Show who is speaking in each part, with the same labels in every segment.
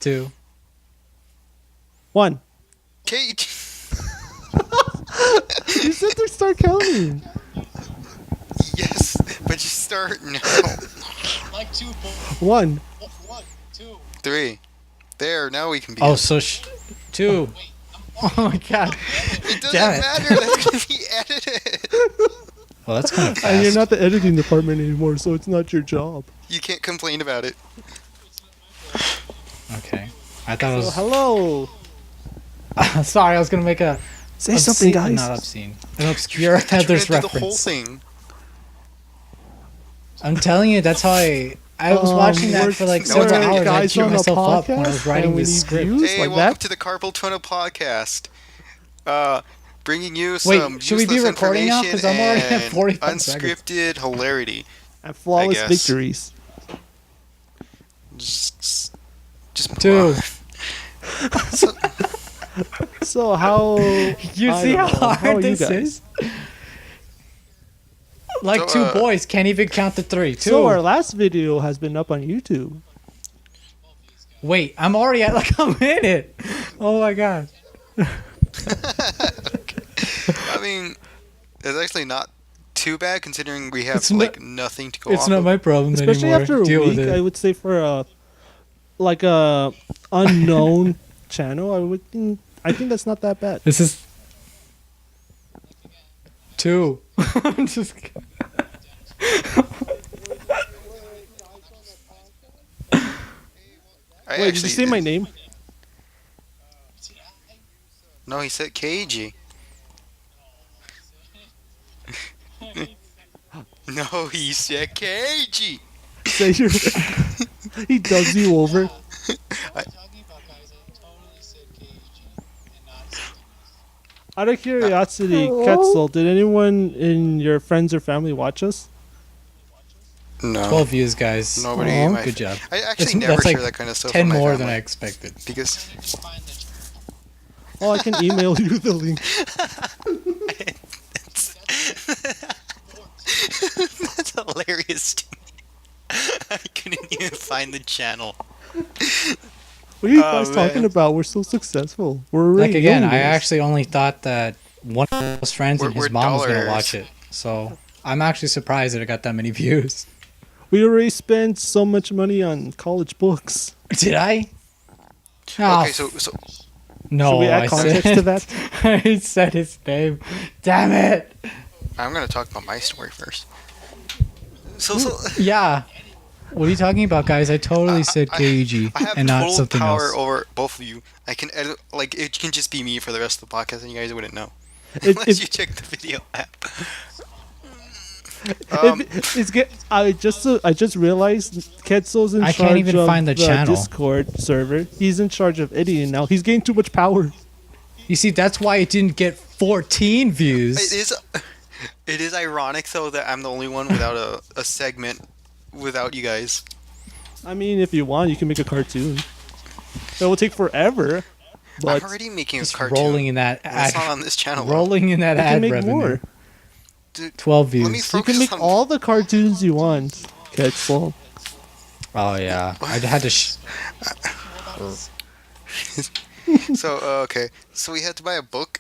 Speaker 1: 2.
Speaker 2: 1.
Speaker 3: Kate.
Speaker 2: You said to start counting.
Speaker 3: Yes, but you start now.
Speaker 4: Like 2.
Speaker 2: 1.
Speaker 4: 1, 2.
Speaker 3: 3. There, now we can be.
Speaker 1: Oh, so 2.
Speaker 4: Wait,
Speaker 1: Oh my god.
Speaker 3: It doesn't
Speaker 1: Damn it.
Speaker 3: matter. That's gonna be edited.
Speaker 1: Well, that's kind of fast.
Speaker 2: And you're not the editing department anymore, so it's not your job.
Speaker 3: You can't complain about it.
Speaker 1: Okay. I thought it
Speaker 2: So,
Speaker 1: was...
Speaker 2: hello.
Speaker 1: Sorry, I was going to make a...
Speaker 2: Say something, guys.
Speaker 1: Not obscene. An obscure Heather's
Speaker 3: The whole
Speaker 1: reference.
Speaker 3: thing.
Speaker 1: I'm telling you, that's how I was watching that for like several
Speaker 3: we're
Speaker 1: hours. I
Speaker 2: guys
Speaker 1: cheered
Speaker 2: on a
Speaker 1: myself up when I was
Speaker 2: podcast,
Speaker 1: writing
Speaker 2: and we
Speaker 1: this
Speaker 2: need
Speaker 1: script.
Speaker 2: views
Speaker 3: Hey,
Speaker 2: like
Speaker 3: welcome
Speaker 2: that?
Speaker 3: to the Carpool Tunnel podcast. Bringing you
Speaker 1: Wait,
Speaker 3: some
Speaker 1: should we be
Speaker 3: useless
Speaker 1: recording now? 'Cause I'm already at
Speaker 3: information
Speaker 1: 45
Speaker 3: and
Speaker 1: seconds.
Speaker 3: unscripted hilarity.
Speaker 2: And flawless
Speaker 3: guess.
Speaker 2: victories.
Speaker 3: Just
Speaker 1: 2.
Speaker 3: So,
Speaker 2: So how...
Speaker 1: You
Speaker 2: I
Speaker 1: see
Speaker 2: don't
Speaker 1: how
Speaker 2: know. How
Speaker 1: hard
Speaker 2: are you
Speaker 1: this
Speaker 2: guys?
Speaker 1: is? Like
Speaker 3: So,
Speaker 1: 2 boys can't even count to 3. 2.
Speaker 2: So our last video has been up on YouTube.
Speaker 1: Wait, I'm already at like a minute. Oh my god.
Speaker 3: I mean, it's actually not too bad considering we have
Speaker 1: It's not-
Speaker 3: like nothing to go
Speaker 1: It's
Speaker 3: off
Speaker 1: not
Speaker 3: of.
Speaker 1: my problem
Speaker 2: Especially
Speaker 1: anymore.
Speaker 2: after a
Speaker 1: Deal
Speaker 2: week,
Speaker 1: with
Speaker 2: I
Speaker 1: it.
Speaker 2: would say for a unknown channel, I think that's not that bad.
Speaker 1: This is 2. I'm just kidding.
Speaker 3: I
Speaker 2: Wait, did
Speaker 3: actually
Speaker 2: you say my name?
Speaker 3: No, he said KG. No, he said KG.
Speaker 2: Say your... He dubs you over.
Speaker 4: talking about guys, I totally said KG and not something else.
Speaker 2: Out of curiosity, Quetzal, did anyone in your friends or family watch us?
Speaker 3: No.
Speaker 1: 12 views, guys.
Speaker 3: Nobody.
Speaker 2: Aw.
Speaker 3: in my
Speaker 1: Good job.
Speaker 3: I actually
Speaker 1: That's-
Speaker 3: never
Speaker 1: that's like
Speaker 3: share that kind of stuff.
Speaker 1: 10
Speaker 3: with my
Speaker 1: more than
Speaker 3: family
Speaker 1: I expected.
Speaker 3: because
Speaker 4: Find the
Speaker 2: Oh, I can email you the link.
Speaker 3: that's hilarious to me. I couldn't even find the channel.
Speaker 2: What are you
Speaker 3: Oh,
Speaker 2: guys talking
Speaker 3: man.
Speaker 2: about? We're so successful. We're
Speaker 1: Like
Speaker 2: already
Speaker 1: again, I
Speaker 2: millionaires.
Speaker 1: actually only thought that one of his friends and
Speaker 3: We're
Speaker 1: his mom was gonna
Speaker 3: dollars.
Speaker 1: watch it. So I'm actually surprised that it got that many views.
Speaker 2: We already spent so much money on college books.
Speaker 1: Did I? Oh,
Speaker 3: Okay, so
Speaker 1: no,
Speaker 2: Should we add
Speaker 1: I
Speaker 2: context
Speaker 1: said,
Speaker 2: to that?
Speaker 1: I said his name. Damn it!
Speaker 3: I'm gonna talk about my story first. So
Speaker 1: Yeah. What are you talking about, guys? I totally said
Speaker 3: I
Speaker 1: KG
Speaker 3: have
Speaker 1: and not
Speaker 3: total
Speaker 1: something
Speaker 3: power
Speaker 1: else.
Speaker 3: over both of you. I can edit, like it can just be me for the rest of the podcast, and you guys wouldn't know
Speaker 2: It-
Speaker 3: unless
Speaker 2: it-
Speaker 3: you check the video app.
Speaker 2: I just realized Quetzal's in
Speaker 1: I
Speaker 2: charge
Speaker 1: can't even
Speaker 2: of
Speaker 1: find the channel.
Speaker 2: Discord server. He's in charge of editing now. He's getting too much power.
Speaker 1: You see, that's why it didn't get 14 views.
Speaker 3: It is ironic though that I'm the only one without a segment without you guys.
Speaker 2: I mean, if you want, you can make a cartoon. It will take forever, but
Speaker 3: I'm already making a
Speaker 1: Just
Speaker 3: cartoon.
Speaker 1: rolling in that
Speaker 3: That's not
Speaker 1: ad.
Speaker 3: on this channel.
Speaker 1: Rolling in that
Speaker 2: you can
Speaker 1: ad
Speaker 2: make
Speaker 1: revenue.
Speaker 2: more.
Speaker 3: Dude,
Speaker 1: 12
Speaker 3: let me
Speaker 1: views.
Speaker 2: You can
Speaker 3: focus
Speaker 2: make
Speaker 3: on.
Speaker 2: all the cartoons you want, Quetzal.
Speaker 1: Oh yeah, I had to.
Speaker 3: So okay, so we had to buy a book,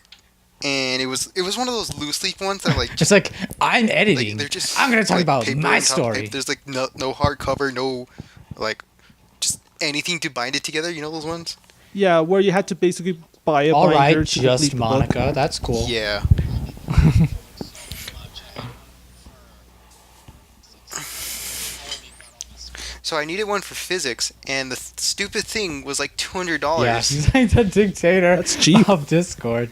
Speaker 3: and it was one of those loose leaf ones that like
Speaker 1: Just like I'm
Speaker 3: like
Speaker 1: editing.
Speaker 3: they're just.
Speaker 1: I'm gonna talk
Speaker 3: like,
Speaker 1: about
Speaker 3: paper
Speaker 1: my
Speaker 3: on top of
Speaker 1: story.
Speaker 3: paper. There's like no hardcover, no like just anything to bind it together. You know those ones?
Speaker 2: Yeah, where you had to basically buy a
Speaker 1: All
Speaker 2: binder
Speaker 1: right,
Speaker 2: to complete
Speaker 1: just
Speaker 2: the book.
Speaker 1: Monica. That's cool.
Speaker 3: Yeah. So I needed one for physics, and the stupid thing was like $200.
Speaker 1: Yeah, he's like the dictator
Speaker 2: That's cheap.
Speaker 1: of Discord.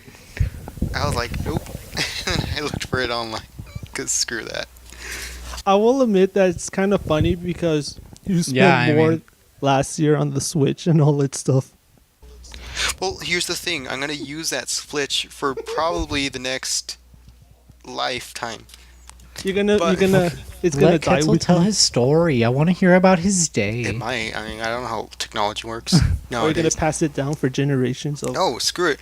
Speaker 3: I was like, nope. And I looked for it online, cause screw that.
Speaker 2: I will admit that it's kind of funny because you spent
Speaker 1: Yeah, I
Speaker 2: more
Speaker 1: mean-
Speaker 2: last year on the Switch and all that stuff.
Speaker 3: Well, here's the thing. I'm gonna use that Switch for probably the next lifetime.
Speaker 2: It's gonna
Speaker 1: Let
Speaker 2: die
Speaker 1: Quetzal
Speaker 2: with
Speaker 1: tell
Speaker 2: you.
Speaker 1: his story. I want to hear about his
Speaker 3: It
Speaker 1: day.
Speaker 3: might. I mean, I don't know how technology works
Speaker 2: Or you're gonna
Speaker 3: nowadays.
Speaker 2: pass it down for generations. Of...
Speaker 3: No, screw it.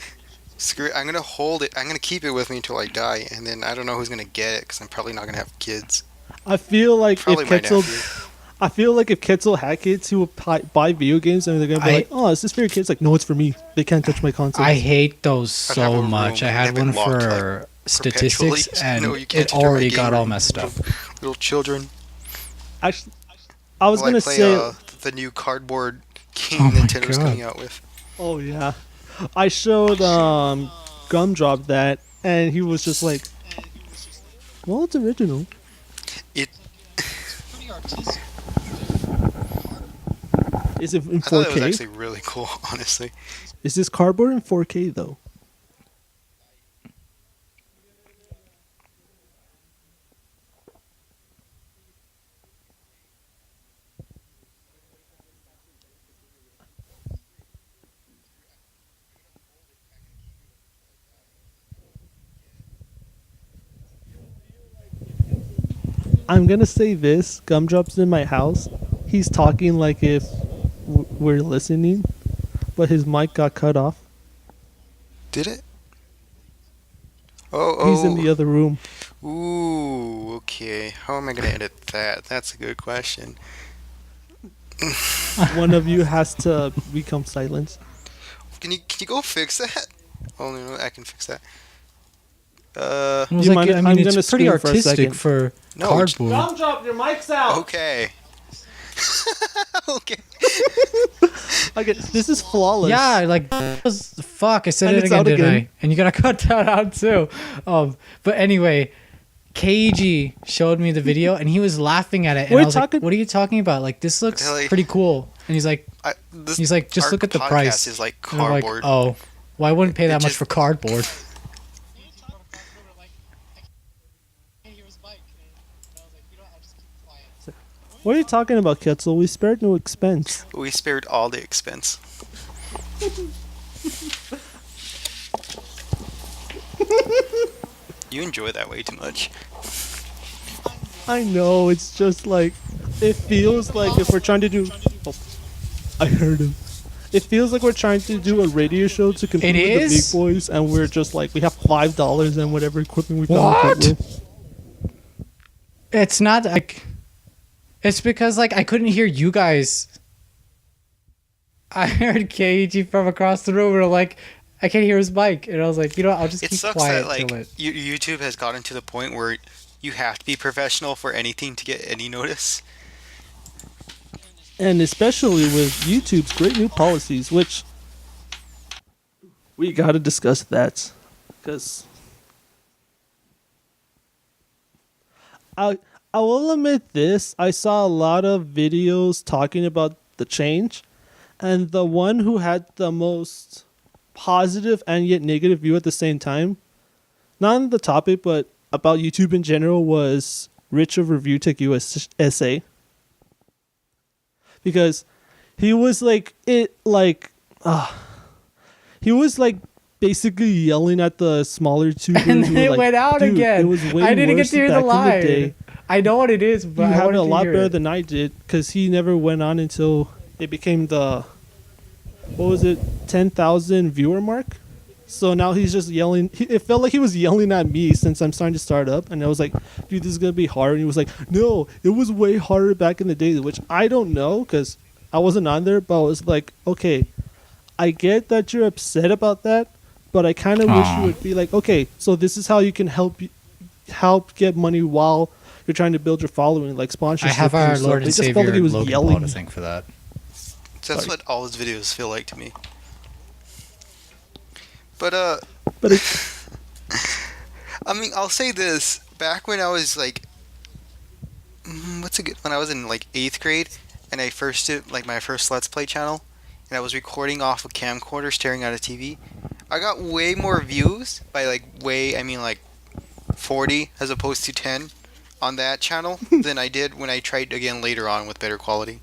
Speaker 3: Screw it. I'm gonna hold it. I'm gonna keep it with me until I die, and then I don't know who's gonna get it because I'm probably not gonna have kids.
Speaker 2: I feel like
Speaker 3: Probably
Speaker 2: if
Speaker 3: my
Speaker 2: Quetzal,
Speaker 3: nephew.
Speaker 2: I feel like if Quetzal had kids, he would buy video games and they're gonna be like, "Oh, is this for your kids?" Like, no, it's for me. They can't touch my consoles.
Speaker 1: I hate those
Speaker 3: I'd have
Speaker 1: so
Speaker 3: a
Speaker 1: much.
Speaker 3: room
Speaker 1: I
Speaker 3: and
Speaker 1: had
Speaker 3: have it
Speaker 1: one
Speaker 3: locked,
Speaker 1: for statistics,
Speaker 3: perpetually.
Speaker 1: and
Speaker 3: No, you can't
Speaker 1: it
Speaker 3: touch my
Speaker 1: already
Speaker 3: game
Speaker 1: got all
Speaker 3: room.
Speaker 1: messed up.
Speaker 3: Little children.
Speaker 2: Actually, I was
Speaker 3: Well,
Speaker 2: gonna
Speaker 3: play,
Speaker 2: say,
Speaker 3: the new cardboard game
Speaker 1: Oh my
Speaker 3: Nintendo's
Speaker 1: God.
Speaker 3: coming out with.
Speaker 2: oh yeah, I showed Gumdrop that, and he was just like, "Well, it's original."
Speaker 3: It.
Speaker 4: Pretty artistic.
Speaker 2: Is it in
Speaker 3: I thought it was
Speaker 2: 4K?
Speaker 3: actually really cool, honestly.
Speaker 2: Is this cardboard in 4K though? I'm gonna say this: Gumdrop's in my house. He's talking like if we're listening, but his mic got cut off.
Speaker 3: Did it? Oh,
Speaker 2: He's in the other room.
Speaker 3: Ooh, okay. How am I gonna edit that? That's a good question.
Speaker 2: One of you has to become silent.
Speaker 3: Can you go fix that? Oh no, I can fix that.
Speaker 1: I was
Speaker 2: You
Speaker 1: like,
Speaker 2: mind-
Speaker 1: I
Speaker 2: I'm
Speaker 1: mean,
Speaker 2: gonna
Speaker 1: it's pretty
Speaker 2: scream for a
Speaker 1: artistic
Speaker 2: second.
Speaker 1: for
Speaker 3: No,
Speaker 1: cardboard.
Speaker 2: Gumdrop, your mic's out.
Speaker 3: Okay. Okay.
Speaker 2: Okay, this is flawless.
Speaker 1: Yeah, like fuck. I said
Speaker 2: And
Speaker 1: it
Speaker 2: it's
Speaker 1: again,
Speaker 2: out
Speaker 1: didn't
Speaker 2: again.
Speaker 1: I? And you gotta cut that out too. But anyway, KG showed me the video and he was laughing at it, and
Speaker 2: We're
Speaker 1: I was
Speaker 2: talking-
Speaker 1: like, "What are you talking about? Like this looks
Speaker 3: Really?
Speaker 1: pretty cool." And he's like,
Speaker 3: He's
Speaker 1: "Just look at the price."
Speaker 3: Is like
Speaker 1: And I'm like,
Speaker 3: cardboard.
Speaker 1: "Oh, well, I wouldn't pay
Speaker 3: It
Speaker 1: that much
Speaker 3: just-
Speaker 1: for cardboard."
Speaker 4: You talk about cardboard, like, I can't hear his mic. And I was like, you know what, I'll just keep quiet.
Speaker 2: What are you talking about, Quetzal? We spared no expense.
Speaker 3: We spared all the expense. You enjoy that way too much.
Speaker 2: I know, it's just like, it feels like if we're trying to do... Oh, I heard him. It feels like we're trying to do a radio show to compete
Speaker 1: It
Speaker 2: with the big
Speaker 1: is?
Speaker 2: boys, and we're just like, we have $5 and whatever equipment we found.
Speaker 1: What? It's not like. It's because like I couldn't hear you guys. I heard KG from across the room, and like I can't hear his mic, and I was like, you know what, I'll just
Speaker 3: It
Speaker 1: keep
Speaker 3: sucks
Speaker 1: quiet
Speaker 3: that like
Speaker 1: till it.
Speaker 3: YouTube has gotten to the point where you have to be professional for anything to get any notice.
Speaker 2: And especially with YouTube's great new policies, which we gotta discuss that, because I will admit this: I saw a lot of videos talking about the change, and the one who had the most positive and yet negative view at the same time, not on the topic but about YouTube in general, was Rich of Review Tech USA. Because he was like he was like basically yelling at the smaller tubers.
Speaker 1: And
Speaker 2: who
Speaker 1: then
Speaker 2: were
Speaker 1: it
Speaker 2: like,
Speaker 1: went out
Speaker 2: "Dude,
Speaker 1: again.
Speaker 2: It was way
Speaker 1: I didn't get
Speaker 2: worse
Speaker 1: to hear the
Speaker 2: back in
Speaker 1: line.
Speaker 2: day."
Speaker 1: I know what it is, but
Speaker 2: You
Speaker 1: I
Speaker 2: have it
Speaker 1: wanted
Speaker 2: a
Speaker 1: to
Speaker 2: lot
Speaker 1: hear
Speaker 2: better
Speaker 1: it.
Speaker 2: than I did, because he never went on until it became the, what was it, 10,000 viewer mark. So now he's just yelling. It felt like he was yelling at me since I'm starting to start up, and I was like, "Dude, this is gonna be hard." And he was like, "No, it was way harder back in the day," which I don't know because I wasn't on there. But I was like, "Okay, I get that you're upset about that, but I kind of wish
Speaker 1: Aw.
Speaker 2: you would be like, okay, so this is how you can help get money while you're trying to build your following, like
Speaker 1: I
Speaker 2: sponsorship."
Speaker 1: have
Speaker 2: and
Speaker 1: our
Speaker 2: stuff.
Speaker 1: Lord
Speaker 2: It
Speaker 1: and
Speaker 2: just felt like he
Speaker 1: Savior
Speaker 2: was
Speaker 1: Logan
Speaker 2: yelling.
Speaker 1: Paul to thank for that.
Speaker 3: So that's
Speaker 2: Sorry.
Speaker 3: what all his videos feel like to me. But
Speaker 2: But it,
Speaker 3: I mean, I'll say this: back when I was like, when I was in like 8th grade, and I first did like my first Let's Play channel, and I was recording off a camcorder, staring at a TV. I got way more views by I mean like 40 as opposed to 10 on that channel than I did when I tried again later on with better quality.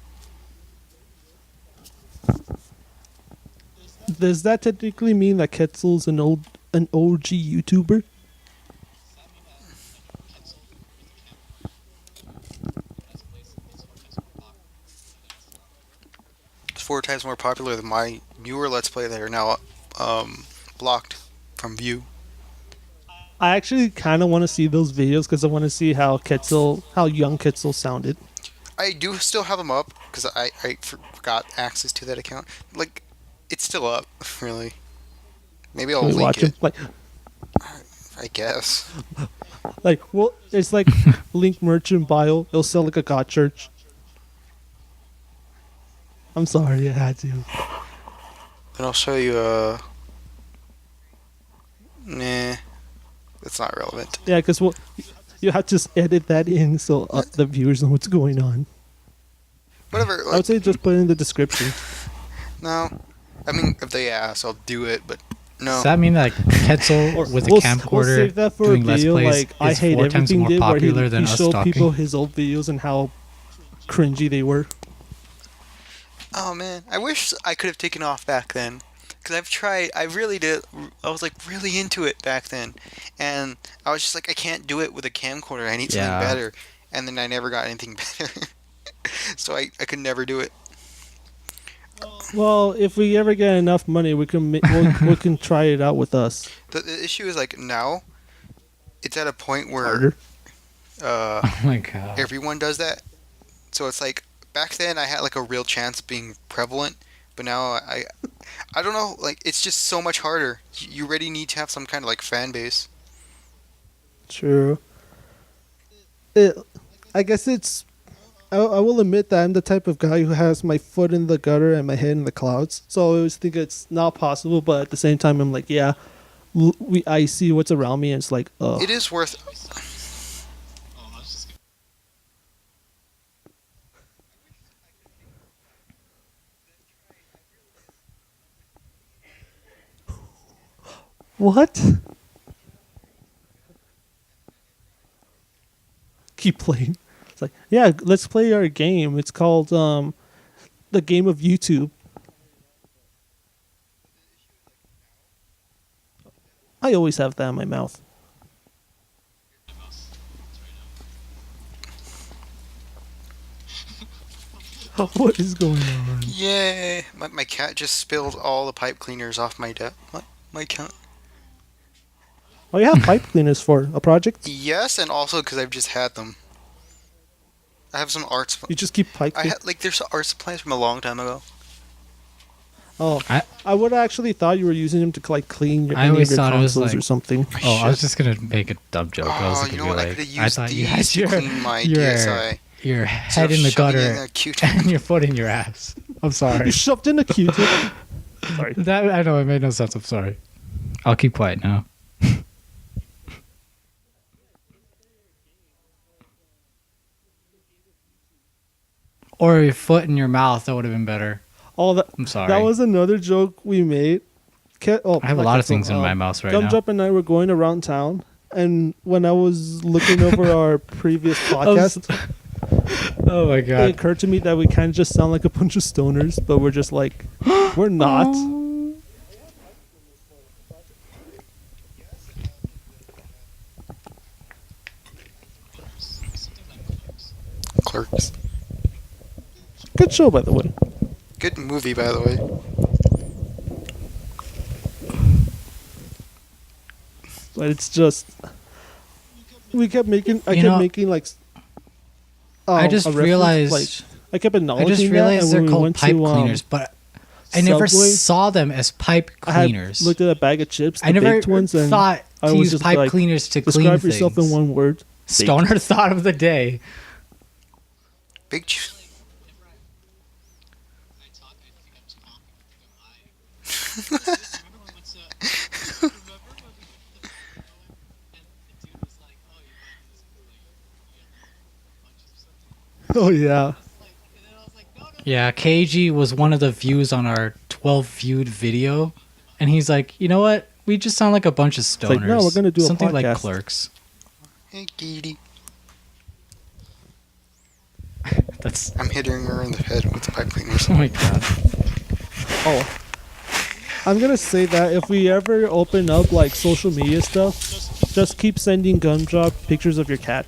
Speaker 2: does that technically mean that Quetzal's an OG YouTuber?
Speaker 3: It's 4 times more popular than my newer Let's Play that are now blocked from view.
Speaker 2: I actually kind of want to see those videos because I want to see how young Quetzal sounded.
Speaker 3: I do still have them up because I forgot access to that account. Like, it's still up, really. Maybe I'll
Speaker 2: Can we
Speaker 3: link
Speaker 2: watch him?
Speaker 3: it. I guess.
Speaker 2: Well, it's like link merchant bio. It'll sell like a god church. I'm sorry, I had to.
Speaker 3: And I'll show you. Nah, it's not relevant.
Speaker 2: Yeah, because you have to edit that in so the viewers know what's going on.
Speaker 3: Whatever.
Speaker 2: I would say just put it in the description.
Speaker 3: No, I mean if they ask, I'll do it. But no.
Speaker 1: Does that mean that Quetzal with a
Speaker 2: We'll
Speaker 1: camcorder
Speaker 2: save that for a
Speaker 1: doing Let's
Speaker 2: video.
Speaker 1: Plays
Speaker 2: Like I
Speaker 1: is
Speaker 2: hate
Speaker 1: 4 times
Speaker 2: everything
Speaker 1: more
Speaker 2: did where
Speaker 1: popular
Speaker 2: he
Speaker 1: than us
Speaker 2: showed
Speaker 1: talking?
Speaker 2: people his old videos and how cringy they were.
Speaker 3: Oh man, I wish I could have taken off back then. Because I've tried, I really did. I was like really into it back then. And I was just like, I can't do it with a camcorder. I need something
Speaker 1: Yeah.
Speaker 3: better. And then I never got anything better. So I could never do it.
Speaker 2: Well, if we ever get enough money, we can we can try it out with us.
Speaker 3: The issue is like now, it's at a point where
Speaker 2: Harder.
Speaker 1: Oh my god.
Speaker 3: everyone does that. So it's like, back then I had like a real chance of being prevalent. But now I don't know, like it's just so much harder. You really need to have some kind of like fan base.
Speaker 2: True. I guess it's. I will admit that I'm the type of guy who has my foot in the gutter and my head in the clouds. So I always think it's not possible, but at the same time, I'm like, yeah, I see what's around me, and it's like, oh.
Speaker 3: It is worth.
Speaker 4: Oh, I was just gonna
Speaker 2: What? Keep playing. It's like, yeah, let's play our game. It's called the game of YouTube. I always have that in my mouth. What is going on?
Speaker 3: Yeah, my cat just spilled all the pipe cleaners off my desk. My cat.
Speaker 2: Oh, you have pipe cleaners for a project?
Speaker 3: Yes, and also because I've just had them. I have some art.
Speaker 2: You just keep pipe
Speaker 3: I
Speaker 2: cleaners?
Speaker 3: had like there's art supplies from a long time ago.
Speaker 2: Oh,
Speaker 1: I-
Speaker 2: I would have actually thought you were using them to like clean your,
Speaker 1: I
Speaker 2: any of
Speaker 1: always
Speaker 2: your
Speaker 1: thought it was
Speaker 2: consoles or
Speaker 1: like-
Speaker 2: something.
Speaker 1: Oh, I was just gonna make a dumb joke. I was
Speaker 3: Oh,
Speaker 1: gonna
Speaker 3: you know
Speaker 1: be
Speaker 3: what? I
Speaker 1: like,
Speaker 3: could have
Speaker 1: I
Speaker 3: used
Speaker 1: thought you
Speaker 3: these
Speaker 1: had
Speaker 3: to
Speaker 1: your
Speaker 3: clean my DSi.
Speaker 1: your
Speaker 3: Instead
Speaker 1: head
Speaker 3: of
Speaker 1: in the
Speaker 3: shoving
Speaker 1: gutter
Speaker 3: it in a Q-tip.
Speaker 1: and your foot in your ass. I'm
Speaker 2: You
Speaker 1: sorry.
Speaker 2: shoved in a Q-tip. Sorry.
Speaker 1: That I know it made no sense. I'm sorry. I'll keep quiet now. Or your foot in your mouth. That would have been better.
Speaker 2: Oh,
Speaker 1: I'm sorry.
Speaker 2: that was another joke we made.
Speaker 1: I have a lot of things in my mouth right now.
Speaker 2: Gumdrop and I were going around town, and when I was looking over our previous podcast,
Speaker 1: Oh my
Speaker 2: it
Speaker 1: god.
Speaker 2: occurred to me that we kind of just sound like a bunch of stoners, but we're just like, we're not.
Speaker 3: Clerks.
Speaker 2: Good show, by the way.
Speaker 3: Good movie, by the way.
Speaker 2: But it's just, we kept making. I
Speaker 1: You
Speaker 2: kept
Speaker 1: know,
Speaker 2: making like.
Speaker 1: I just
Speaker 2: a reference,
Speaker 1: realized.
Speaker 2: like, I kept
Speaker 1: I
Speaker 2: acknowledging
Speaker 1: just
Speaker 2: that,
Speaker 1: realized
Speaker 2: and
Speaker 1: they're
Speaker 2: when we
Speaker 1: called
Speaker 2: went
Speaker 1: pipe
Speaker 2: to,
Speaker 1: cleaners, but I never
Speaker 2: Subway,
Speaker 1: saw them as pipe
Speaker 2: I had
Speaker 1: cleaners.
Speaker 2: looked at a bag of chips, the
Speaker 1: I never
Speaker 2: baked ones, and
Speaker 1: thought
Speaker 2: I
Speaker 1: to
Speaker 2: was
Speaker 1: use
Speaker 2: just
Speaker 1: pipe
Speaker 2: like,
Speaker 1: cleaners to clean
Speaker 2: describe
Speaker 1: things.
Speaker 2: yourself in one word.
Speaker 1: Stoner thought of the day.
Speaker 3: Big.
Speaker 4: I talk. I think I'm talking. I think I'm lying. Remember when we went to? Remember when we went to and the dude was like, "Oh, you have this bunches or something."
Speaker 2: Oh yeah.
Speaker 4: Like, and then I was like, "No, no."
Speaker 1: Yeah, KG was one of the views on our 12 viewed video, and he's like, you know what? We just sound like a bunch of stoners.
Speaker 2: like, no, we're gonna do a
Speaker 1: something like
Speaker 2: podcast.
Speaker 1: Clerks.
Speaker 3: Hey, Geedy.
Speaker 1: That's
Speaker 3: I'm hitting her in the head with the pipe cleaners.
Speaker 1: oh my god.
Speaker 2: Oh. I'm gonna say that if we ever open up like social media stuff, just keep sending Gumdrop pictures of your cat.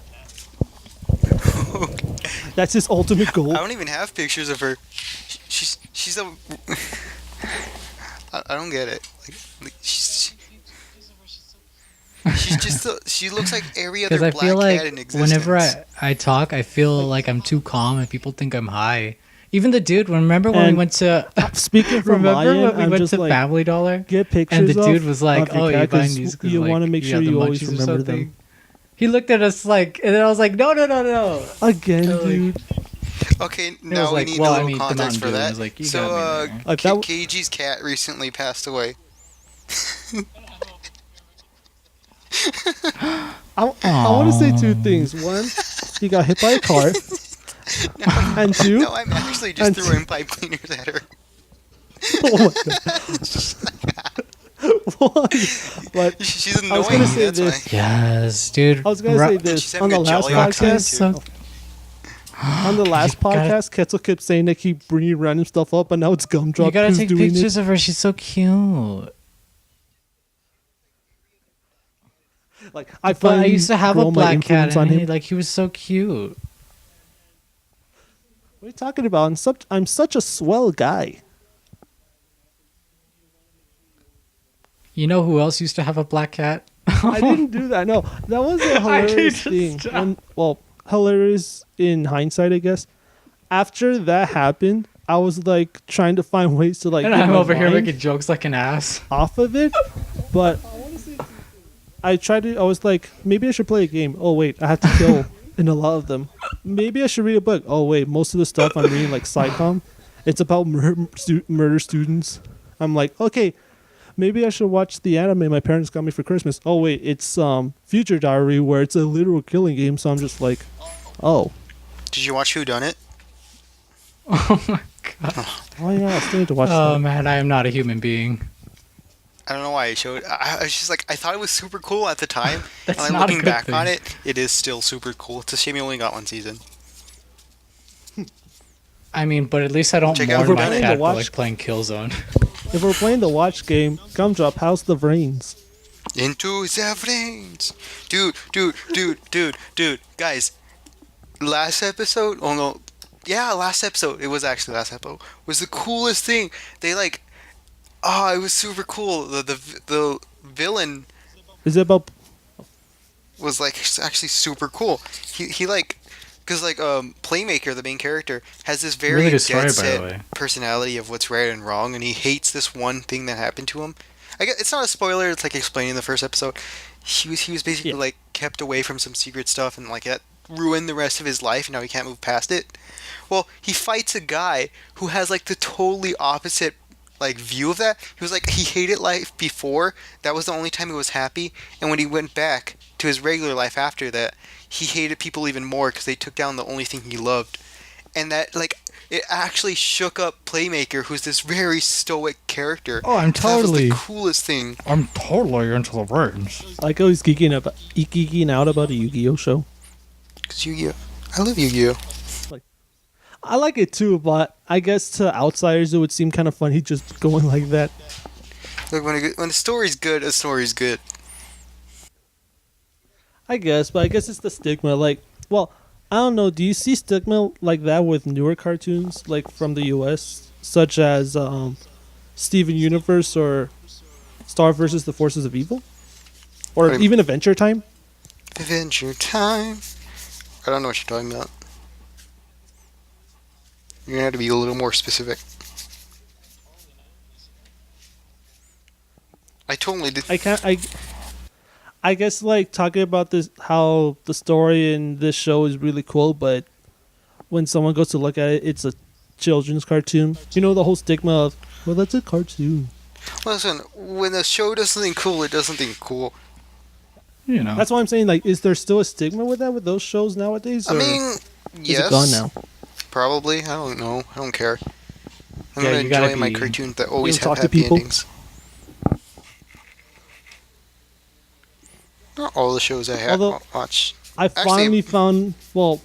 Speaker 2: That's his ultimate goal.
Speaker 3: I don't even have pictures of her. She's a. I don't get it. Like she's. She's just she looks like every
Speaker 1: Because
Speaker 3: other
Speaker 1: I
Speaker 3: black
Speaker 1: feel
Speaker 3: cat in
Speaker 1: like
Speaker 3: existence.
Speaker 1: whenever I talk, I feel like I'm too calm and people think I'm high. Even the dude, remember when we
Speaker 2: And
Speaker 1: went to
Speaker 2: Speaking from my
Speaker 1: remember
Speaker 2: end,
Speaker 1: when we
Speaker 2: I'm
Speaker 1: went
Speaker 2: just
Speaker 1: to
Speaker 2: like,
Speaker 1: Family Dollar
Speaker 2: get pictures
Speaker 1: and the dude
Speaker 2: of,
Speaker 1: was like,
Speaker 2: of your
Speaker 1: "Oh,
Speaker 2: cat
Speaker 1: you buying
Speaker 2: 'cause
Speaker 1: these because
Speaker 2: you
Speaker 1: like,
Speaker 2: want to make
Speaker 1: you
Speaker 2: sure
Speaker 1: have the
Speaker 2: you always
Speaker 1: munchies or
Speaker 2: remember
Speaker 1: something?"
Speaker 2: them.
Speaker 1: He looked at us like, and then I was like, "No, no, no, no."
Speaker 2: Again,
Speaker 1: like-
Speaker 2: dude.
Speaker 3: Okay,
Speaker 1: He
Speaker 3: now
Speaker 1: was
Speaker 3: we
Speaker 1: like,
Speaker 3: need
Speaker 1: "Well,
Speaker 3: a
Speaker 1: I
Speaker 3: little
Speaker 1: mean, the
Speaker 3: context
Speaker 1: Mountain
Speaker 3: for
Speaker 1: Dew." And I
Speaker 3: that.
Speaker 1: was like, "You
Speaker 3: So,
Speaker 1: got me there."
Speaker 2: Like that.
Speaker 3: KG's cat recently passed away.
Speaker 2: I want to say two things. One, he got hit by a car, and two,
Speaker 3: No, I'm actually just
Speaker 2: and
Speaker 3: throwing pipe cleaners at her.
Speaker 2: oh my god. One, but
Speaker 3: She's
Speaker 2: I was
Speaker 3: annoying
Speaker 2: gonna
Speaker 3: me,
Speaker 2: say
Speaker 3: that's
Speaker 2: this.
Speaker 3: why.
Speaker 1: Yes, dude.
Speaker 2: I was gonna say this
Speaker 3: She's
Speaker 2: on
Speaker 3: having
Speaker 2: the
Speaker 3: a
Speaker 2: last
Speaker 3: jolly
Speaker 1: Roxy
Speaker 3: time,
Speaker 1: is
Speaker 2: podcast.
Speaker 3: too.
Speaker 1: so
Speaker 2: On the last
Speaker 1: You gotta-
Speaker 2: podcast, Quetzal kept saying they keep bringing random stuff up, and now it's Gumdrop
Speaker 1: you gotta
Speaker 2: who's
Speaker 1: take
Speaker 2: doing
Speaker 1: pictures
Speaker 2: it.
Speaker 1: of her. She's so cute.
Speaker 2: Like I
Speaker 1: But I
Speaker 2: finally
Speaker 1: used to have
Speaker 2: grow
Speaker 1: a
Speaker 2: my
Speaker 1: black cat,
Speaker 2: influence on
Speaker 1: and
Speaker 2: him.
Speaker 1: he was so cute.
Speaker 2: What are you talking about? I'm such a swell guy.
Speaker 1: You know who else used to have a black cat?
Speaker 2: I didn't do that. No, that was a
Speaker 1: I need
Speaker 2: hilarious
Speaker 1: to
Speaker 2: thing.
Speaker 1: stop.
Speaker 2: Well, hilarious in hindsight, I guess. After that happened, I was like trying to find ways to like
Speaker 1: And
Speaker 2: get
Speaker 1: I'm
Speaker 2: my
Speaker 1: over here
Speaker 2: mind
Speaker 1: making jokes like an ass.
Speaker 2: off of it, but I tried to. I was like, maybe I should play a game. Oh wait, I have to kill in a lot of them. Maybe I should read a book. Oh wait, most of the stuff I'm reading like SciComm, it's about murder students. I'm like, okay, maybe I should watch the anime my parents got me for Christmas. Oh wait, it's Future Diary where it's a literal killing game. So I'm just like, oh,
Speaker 3: Did you watch Who Done It?
Speaker 1: Oh my god.
Speaker 2: oh yeah, I still need to watch
Speaker 1: Oh
Speaker 2: that.
Speaker 1: man, I am not a human being.
Speaker 3: I don't know why I showed. I was just like, I thought it was super cool at the time.
Speaker 1: That's
Speaker 3: and like,
Speaker 1: not a
Speaker 3: looking
Speaker 1: good
Speaker 3: back
Speaker 1: thing.
Speaker 3: on it, it is still super cool. It's a shame you only got one season.
Speaker 1: I mean, but at least I don't
Speaker 3: Check out
Speaker 1: mourn
Speaker 3: Who
Speaker 1: my
Speaker 3: Done It.
Speaker 1: cat for
Speaker 2: Watch-
Speaker 1: like playing Killzone.
Speaker 2: If we're playing the watch game, Gumdrop, how's the brains?
Speaker 3: Into the flames, dude, guys. Last episode? Oh no, yeah, last episode. It was actually last episode. Was the coolest thing. They like, it was super cool. The villain
Speaker 2: Is it about?
Speaker 3: was like actually super cool. He like, cause like Playmaker, the main character, has this very
Speaker 1: Really good story,
Speaker 3: dead
Speaker 1: by the
Speaker 3: set
Speaker 1: way.
Speaker 3: personality of what's right and wrong, and he hates this one thing that happened to him. I guess it's not a spoiler. It's like explaining the first episode. He was basically
Speaker 2: Yeah.
Speaker 3: like kept away from some secret stuff, and like that ruined the rest of his life. And now he can't move past it. Well, he fights a guy who has like the totally opposite like view of that. He was like he hated life before. That was the only time he was happy. And when he went back to his regular life after that, he hated people even more because they took down the only thing he loved. And that like it actually shook up Playmaker, who's this very stoic character.
Speaker 1: Oh, I'm
Speaker 3: That was
Speaker 1: totally-
Speaker 3: the coolest thing.
Speaker 1: I'm totally into the brains.
Speaker 2: Like, oh, he's geeking out about a Yu-Gi-Oh show.
Speaker 3: Cause Yu-Gi-Oh, I love Yu-Gi-Oh.
Speaker 2: I like it too, but I guess to outsiders it would seem kind of funny just going like that.
Speaker 3: Look, when a story's good, a story's good.
Speaker 2: I guess, but I guess it's the stigma. Like, well, I don't know. Do you see stigma like that with newer cartoons, like from the U.S., such as Steven Universe or Star versus the Forces of Evil, or
Speaker 3: Right.
Speaker 2: even Adventure Time?
Speaker 3: Adventure Time. I don't know what you're talking about. You're gonna have to be a little more specific. I totally did.
Speaker 2: I can't. I guess like talking about this, how the story in this show is really cool, but when someone goes to look at it, it's a children's cartoon. You know the whole stigma of, well, that's a cartoon.
Speaker 3: Listen, when a show does something cool, it does something cool.
Speaker 1: You know.
Speaker 2: That's why I'm saying, like, is there still a stigma with that with those shows nowadays?
Speaker 3: I
Speaker 2: Or
Speaker 3: mean,
Speaker 2: is
Speaker 3: yes.
Speaker 2: it gone now?
Speaker 3: Probably. I don't know. I don't care. I'm
Speaker 1: Yeah,
Speaker 3: gonna
Speaker 1: you gotta
Speaker 3: enjoy my
Speaker 1: be-
Speaker 3: cartoons that always
Speaker 2: You don't
Speaker 3: have
Speaker 2: talk to
Speaker 3: happy
Speaker 2: people?
Speaker 3: endings. Not all the shows I have
Speaker 2: Although-
Speaker 3: watch.
Speaker 2: I
Speaker 3: Actually-
Speaker 2: finally found, well,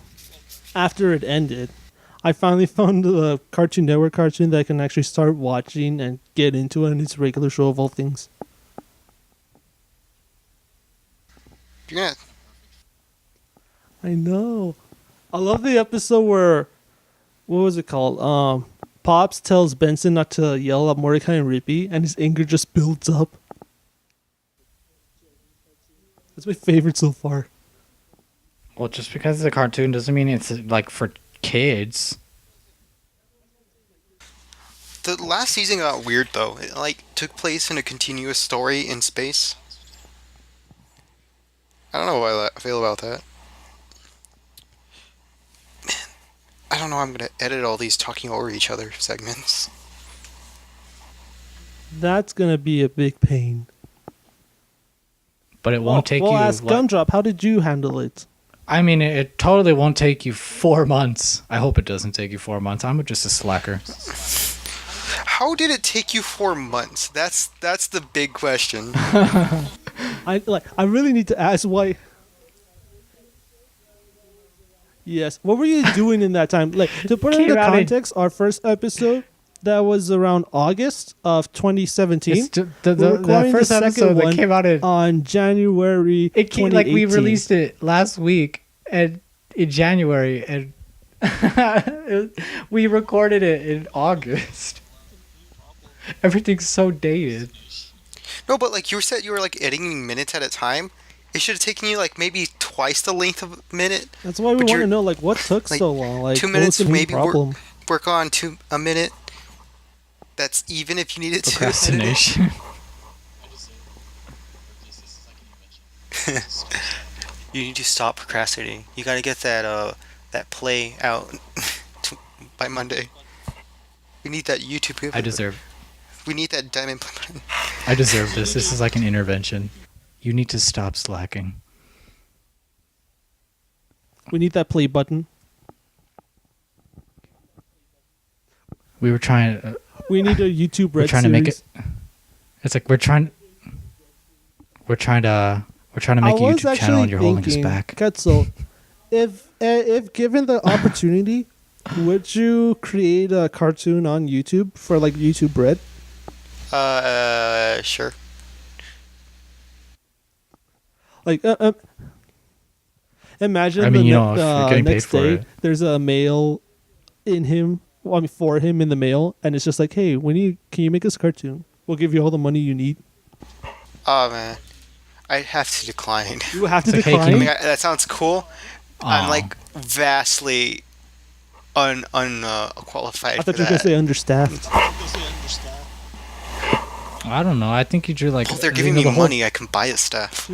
Speaker 2: after it ended, I finally found the Cartoon Network cartoon that I can actually start watching and get into it, and it's a regular show of all things.
Speaker 3: You're gonna.
Speaker 2: I know. I love the episode where, what was it called? Pops tells Benson not to yell at Mordecai and Rippy, and his anger just builds up. That's my favorite so far.
Speaker 1: Well, just because it's a cartoon doesn't mean it's like for kids.
Speaker 3: The last season got weird though. It like took place in a continuous story in space. I don't know how I feel about that. Man, I don't know how I'm gonna edit all these talking over each other segments.
Speaker 2: That's gonna be a big pain.
Speaker 1: But it won't take
Speaker 2: Well,
Speaker 1: you.
Speaker 2: ask Gumdrop, how did you handle it?
Speaker 1: I mean, it totally won't take you 4 months. I hope it doesn't take you 4 months. I'm just a slacker.
Speaker 3: How did it take you 4 months? That's the big question.
Speaker 2: I really need to ask why. Yes, what were you doing in that time? Like, to put it
Speaker 1: Came
Speaker 2: into
Speaker 1: out in-
Speaker 2: context, our first episode that was around August of 2017.
Speaker 1: It's the
Speaker 2: We're recording
Speaker 1: first
Speaker 2: the second
Speaker 1: episode that
Speaker 2: one
Speaker 1: came out
Speaker 2: on January.
Speaker 1: it came, like we
Speaker 2: 2018.
Speaker 1: released it last week and in January and we recorded it in August. Everything's so dated.
Speaker 3: No, but like you said, you were like editing minutes at a time. It should have taken you like maybe twice the length of a minute.
Speaker 2: That's why we
Speaker 3: But
Speaker 2: want to
Speaker 3: you're-
Speaker 2: know, like, what took
Speaker 3: like,
Speaker 2: so long? Like,
Speaker 3: 2
Speaker 2: what
Speaker 3: minutes,
Speaker 2: was the main
Speaker 3: maybe
Speaker 2: problem?
Speaker 3: work on a minute. That's even if you needed to.
Speaker 1: Procrastination.
Speaker 4: I just say, this is like an invention.
Speaker 3: You need to stop procrastinating. You gotta get that play out by Monday. We need that YouTube.
Speaker 1: I deserve
Speaker 3: We need that diamond button.
Speaker 1: I deserve this. This is like an intervention. You need to stop slacking.
Speaker 2: We need that play button.
Speaker 1: We were trying
Speaker 2: We need a YouTube
Speaker 1: we're
Speaker 2: Red
Speaker 1: trying to make
Speaker 2: series.
Speaker 1: it it's like we're trying to make a YouTube channel and you're holding us back.
Speaker 2: Quetzal, if given the opportunity, would you create a cartoon on YouTube for like YouTube Red?
Speaker 3: Sure.
Speaker 2: Like, imagine
Speaker 1: I mean,
Speaker 2: the
Speaker 1: you know, if you're getting paid
Speaker 2: next
Speaker 1: for
Speaker 2: day
Speaker 1: it.
Speaker 2: there's a mail in him, well, I mean, for him in the mail, and it's just like, hey, can you make us a cartoon? We'll give you all the money you need.
Speaker 3: Oh man, I have to decline.
Speaker 2: You have to
Speaker 1: It's like, hey, can
Speaker 3: I
Speaker 2: decline.
Speaker 3: mean, that sounds cool. I'm
Speaker 1: Aw.
Speaker 3: like vastly unqualified
Speaker 2: I
Speaker 3: for
Speaker 2: thought you were
Speaker 3: that.
Speaker 2: gonna say understaffed.
Speaker 1: I don't know. I think you drew like
Speaker 3: Well, they're
Speaker 1: you
Speaker 3: giving
Speaker 1: know,
Speaker 3: me
Speaker 1: the whole-
Speaker 3: money. I can buy the stuff.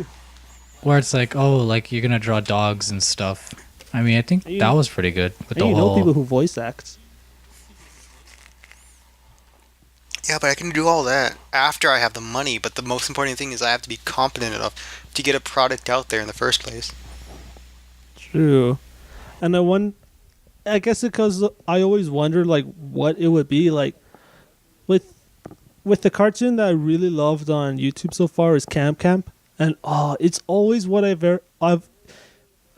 Speaker 1: where it's like, oh, like you're gonna draw dogs and stuff. I mean, I think
Speaker 2: And you-
Speaker 1: that was pretty good with
Speaker 2: And
Speaker 1: the
Speaker 2: you know
Speaker 1: whole.
Speaker 2: people who voice act.
Speaker 3: Yeah, but I can do all that after I have the money. But the most important thing is I have to be competent enough to get a product out there in the first place.
Speaker 2: True. And I guess because I always wondered like what it would be like with the cartoon that I really loved on YouTube so far is Camp, and it's always what I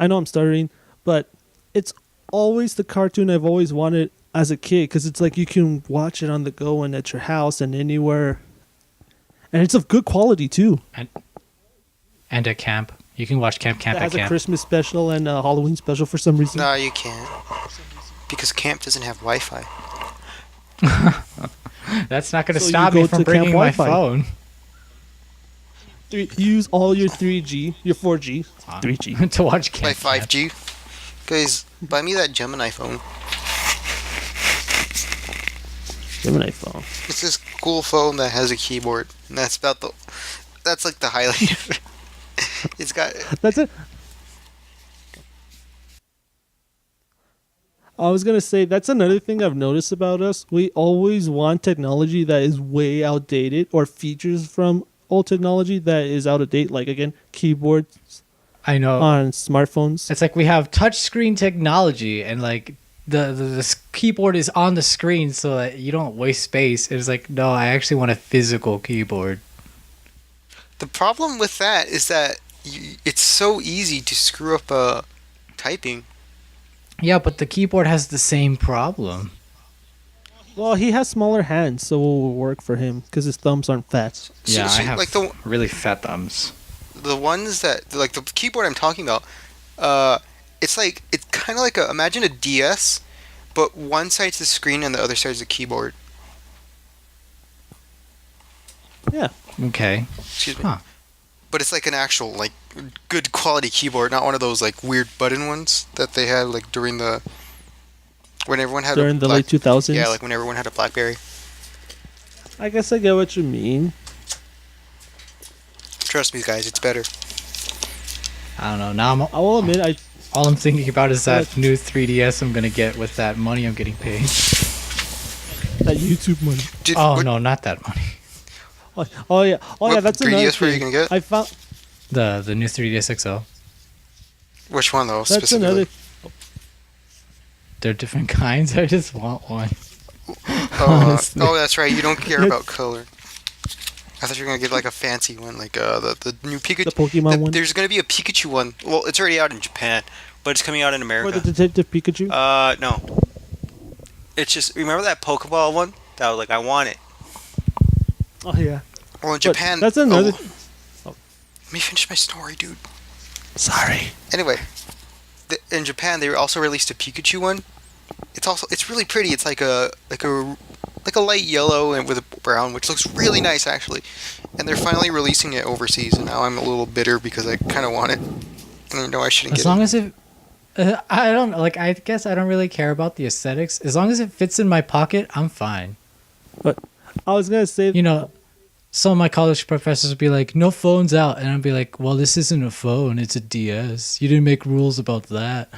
Speaker 2: know I'm stuttering, but it's always the cartoon I've always wanted as a kid because it's like you can watch it on the go and at your house and anywhere, and it's of good quality too.
Speaker 1: And at camp, you can watch Camp
Speaker 2: It
Speaker 1: at
Speaker 2: has a
Speaker 1: camp.
Speaker 2: Christmas special and a Halloween special for some reason.
Speaker 3: No, you can't. Because camp doesn't have Wi-Fi.
Speaker 1: That's not gonna
Speaker 2: So you
Speaker 1: stop
Speaker 2: go
Speaker 1: me from
Speaker 2: to Camp
Speaker 1: bringing my
Speaker 2: Wi-Fi.
Speaker 1: phone.
Speaker 2: Use all your 3G, your 4G, 3G.
Speaker 1: to watch
Speaker 3: My
Speaker 1: Camp.
Speaker 3: 5G. Guys, buy me that Gemini phone.
Speaker 2: Gemini phone.
Speaker 3: It's this cool phone that has a keyboard, and that's like the highlight. It's got.
Speaker 2: That's it. I was gonna say that's another thing I've noticed about us. We always want technology that is way outdated or features from old technology that is out of date. Like again, keyboards
Speaker 1: I know.
Speaker 2: on smartphones.
Speaker 1: It's like we have touchscreen technology, and like the keyboard is on the screen, so that you don't waste space. It's like, no, I actually want a physical keyboard.
Speaker 3: The problem with that is that it's so easy to screw up typing.
Speaker 1: Yeah, but the keyboard has the same problem.
Speaker 2: Well, he has smaller hands, so it will work for him because his thumbs aren't fat.
Speaker 1: Yeah, I have
Speaker 3: like the
Speaker 1: really fat thumbs.
Speaker 3: ones that like the keyboard I'm talking about. It's kind of like imagine a DS, but one side's the screen and the other side's the keyboard.
Speaker 2: Yeah.
Speaker 1: Okay.
Speaker 3: Excuse me.
Speaker 1: Huh.
Speaker 3: But it's like an actual like good quality keyboard, not one of those like weird button ones that they had like during the when everyone had
Speaker 2: During the late 2000s.
Speaker 3: Yeah, like when everyone had a BlackBerry.
Speaker 2: I guess I get what you mean.
Speaker 3: Trust me, guys, it's better.
Speaker 1: I don't know. Now
Speaker 2: I will admit,
Speaker 1: all I'm thinking about is that
Speaker 2: What?
Speaker 1: new 3DS I'm gonna get with that money I'm getting paid.
Speaker 2: that YouTube money.
Speaker 3: Dude,
Speaker 1: Oh
Speaker 3: what,
Speaker 1: no, not that money.
Speaker 2: Oh yeah,
Speaker 3: what
Speaker 2: that's another
Speaker 3: 3DS were you
Speaker 2: thing.
Speaker 3: gonna get?
Speaker 2: I found
Speaker 1: The new 3DS XL.
Speaker 3: Which one though?
Speaker 2: that's
Speaker 3: Specifically?
Speaker 2: another.
Speaker 1: They're different kinds. I just want one. Honestly.
Speaker 3: Oh, that's right. You don't care
Speaker 2: Yeah.
Speaker 3: about color. I thought you were gonna get like a fancy one, like the new Pikachu.
Speaker 2: The Pokemon one?
Speaker 3: There's gonna be a Pikachu one. Well, it's already out in Japan, but it's coming out in
Speaker 2: Or
Speaker 3: America.
Speaker 2: the Detective Pikachu.
Speaker 3: No. It's just remember that Pokeball one that was like I want it.
Speaker 2: Oh yeah.
Speaker 3: Well, in
Speaker 2: But
Speaker 3: Japan.
Speaker 2: that's another.
Speaker 3: Let me finish my story, dude.
Speaker 2: Sorry.
Speaker 3: Anyway, in Japan they also released a Pikachu one. It's really pretty. It's like a light yellow and with a brown, which looks really nice actually. And they're finally releasing it overseas, and now I'm a little bitter because I kind of want it. And I know I shouldn't
Speaker 1: As
Speaker 3: get
Speaker 1: long
Speaker 3: it.
Speaker 1: as it, I don't like. I guess I don't really care about the aesthetics. As long as it fits in my pocket, I'm fine.
Speaker 2: But I was gonna say.
Speaker 1: You know, some of my college professors would be like, "No phones out," and I'd be like, "Well, this isn't a phone; it's a DS. You didn't make rules about that."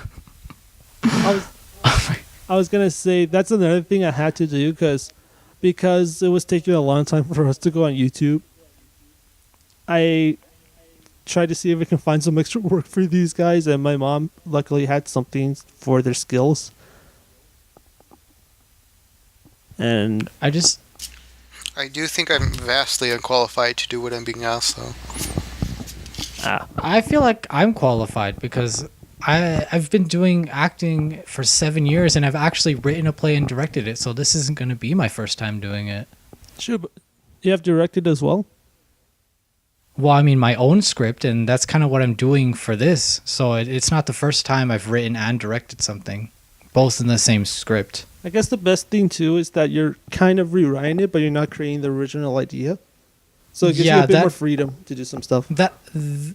Speaker 2: I was gonna say that's another thing I had to do because it was taking a long time for us to go on YouTube. I tried to see if I can find some extra work for these guys, and my mom luckily had something for their skills. And
Speaker 1: I just,
Speaker 3: I do think I'm vastly unqualified to do what I'm being asked, though.
Speaker 1: I feel like I'm qualified because I've been doing acting for 7 years, and I've actually written a play and directed it. So this isn't going to be my first time doing it.
Speaker 2: sure, but you have directed as well.
Speaker 1: Well, I mean, my own script, and that's kind of what I'm doing for this. So it's not the first time I've written and directed something, both in the same script.
Speaker 2: I guess the best thing too is that you're kind of rewriting it, but you're not creating the original idea. So it gives you
Speaker 1: Yeah,
Speaker 2: a bit
Speaker 1: that-
Speaker 2: more freedom to do some stuff.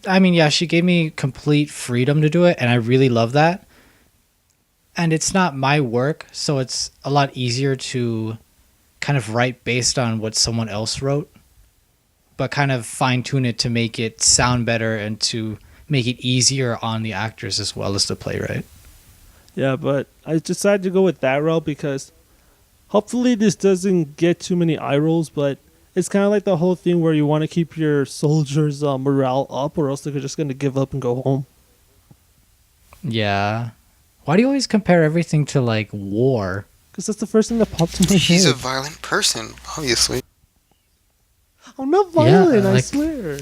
Speaker 1: I mean, yeah, she gave me complete freedom to do it, and I really love that. And it's not my work, so it's a lot easier to kind of write based on what someone else wrote, but kind of fine tune it to make it sound better and to make it easier on the actors as well as the playwright.
Speaker 2: Yeah, but I decided to go with that route because hopefully this doesn't get too many eye rolls, but it's kind of like the whole thing where you want to keep your soldiers' morale up, or else they're just going to give up and go home.
Speaker 1: Yeah. Why do you always compare everything to like war?
Speaker 2: Because that's the first thing that popped in my
Speaker 3: He's a
Speaker 2: head.
Speaker 3: violent person, obviously.
Speaker 2: I'm not
Speaker 1: Yeah,
Speaker 2: violent, I
Speaker 1: like-
Speaker 2: swear.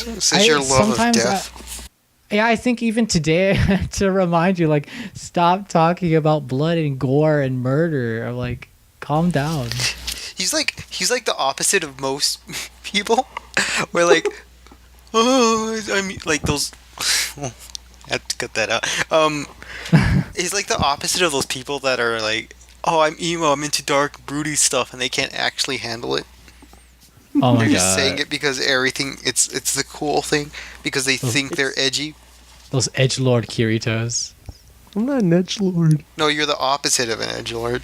Speaker 3: This is your love of
Speaker 1: sometimes
Speaker 3: death.
Speaker 1: Yeah, I think even today I had to remind you, like, stop talking about blood and gore and murder. Or like, calm down.
Speaker 3: He's like the opposite of most people. Where like, oh, I mean, like those. I have to cut that out. He's like the opposite of those people that are like, oh, I'm emo, I'm into dark, broody stuff, and they can't actually handle it.
Speaker 1: Oh my
Speaker 3: They're
Speaker 1: god.
Speaker 3: just saying it because everything it's the cool thing because they think they're edgy.
Speaker 1: Those edgelord Kiritos.
Speaker 2: I'm not an edgelord.
Speaker 3: No, you're the opposite of an edgelord.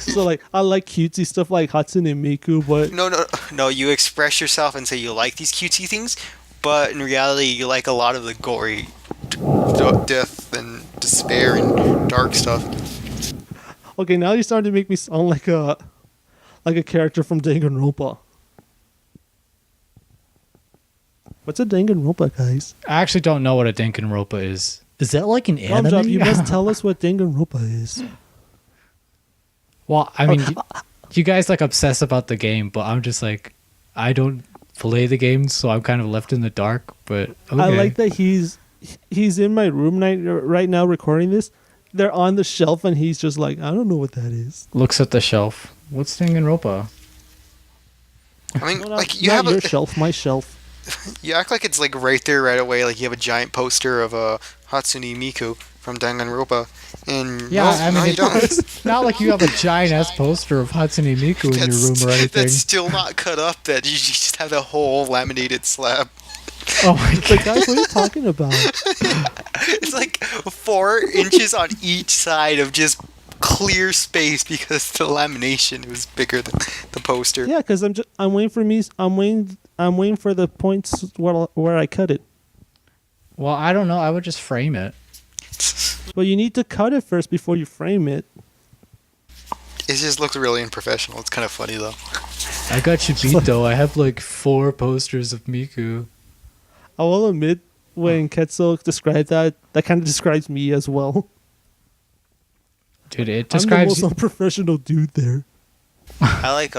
Speaker 2: So, like, I like cutesy stuff like Hatsune Miku, but
Speaker 3: No. You express yourself and say you like these cutesy things, but in reality, you like a lot of the gory, death and despair and dark stuff.
Speaker 2: okay, now you're starting to make me sound like a character from Danganronpa. What's a Danganronpa, guys?
Speaker 1: I actually don't know what a Danganronpa is. Is that like an
Speaker 2: Tom
Speaker 1: anime?
Speaker 2: Job, you must tell us what Danganronpa is.
Speaker 1: Well, I mean, you guys like obsess about the game, but I'm just like, I don't play the game, so I'm kind of left in the dark. But okay.
Speaker 2: I like that he's in my room right now recording this. They're on the shelf, and he's just like, I don't know what that is.
Speaker 1: Looks at the shelf. What's Danganronpa?
Speaker 3: I mean,
Speaker 2: No,
Speaker 3: like you
Speaker 2: not
Speaker 3: have
Speaker 2: your shelf, my shelf.
Speaker 3: you act like it's like right there right away. Like you have a giant poster of Hatsune Miku from Danganronpa, and
Speaker 1: Yeah,
Speaker 3: no,
Speaker 1: I mean,
Speaker 3: no, you don't.
Speaker 1: it's not like you have a giant ass poster of Hatsune Miku in your room or anything.
Speaker 3: That's still not cut up. That you just have the whole laminated slab.
Speaker 1: Oh my
Speaker 2: It's like,
Speaker 1: god.
Speaker 2: guys, what are you talking about?
Speaker 3: It's like 4 inches on each side of just clear space because the lamination was bigger than the poster.
Speaker 2: Yeah, because I'm waiting for I'm waiting for the points where I cut it.
Speaker 1: Well, I don't know. I would just frame it.
Speaker 2: But you need to cut it first before you frame it.
Speaker 3: It just looked really unprofessional. It's kind of funny though.
Speaker 1: I got you beat though. I have like 4 posters of Miku.
Speaker 2: I will admit, when Quetzal described that kind of describes me as well.
Speaker 1: Dude, it
Speaker 2: I'm the
Speaker 1: describes
Speaker 2: most unprofessional dude there.
Speaker 3: I like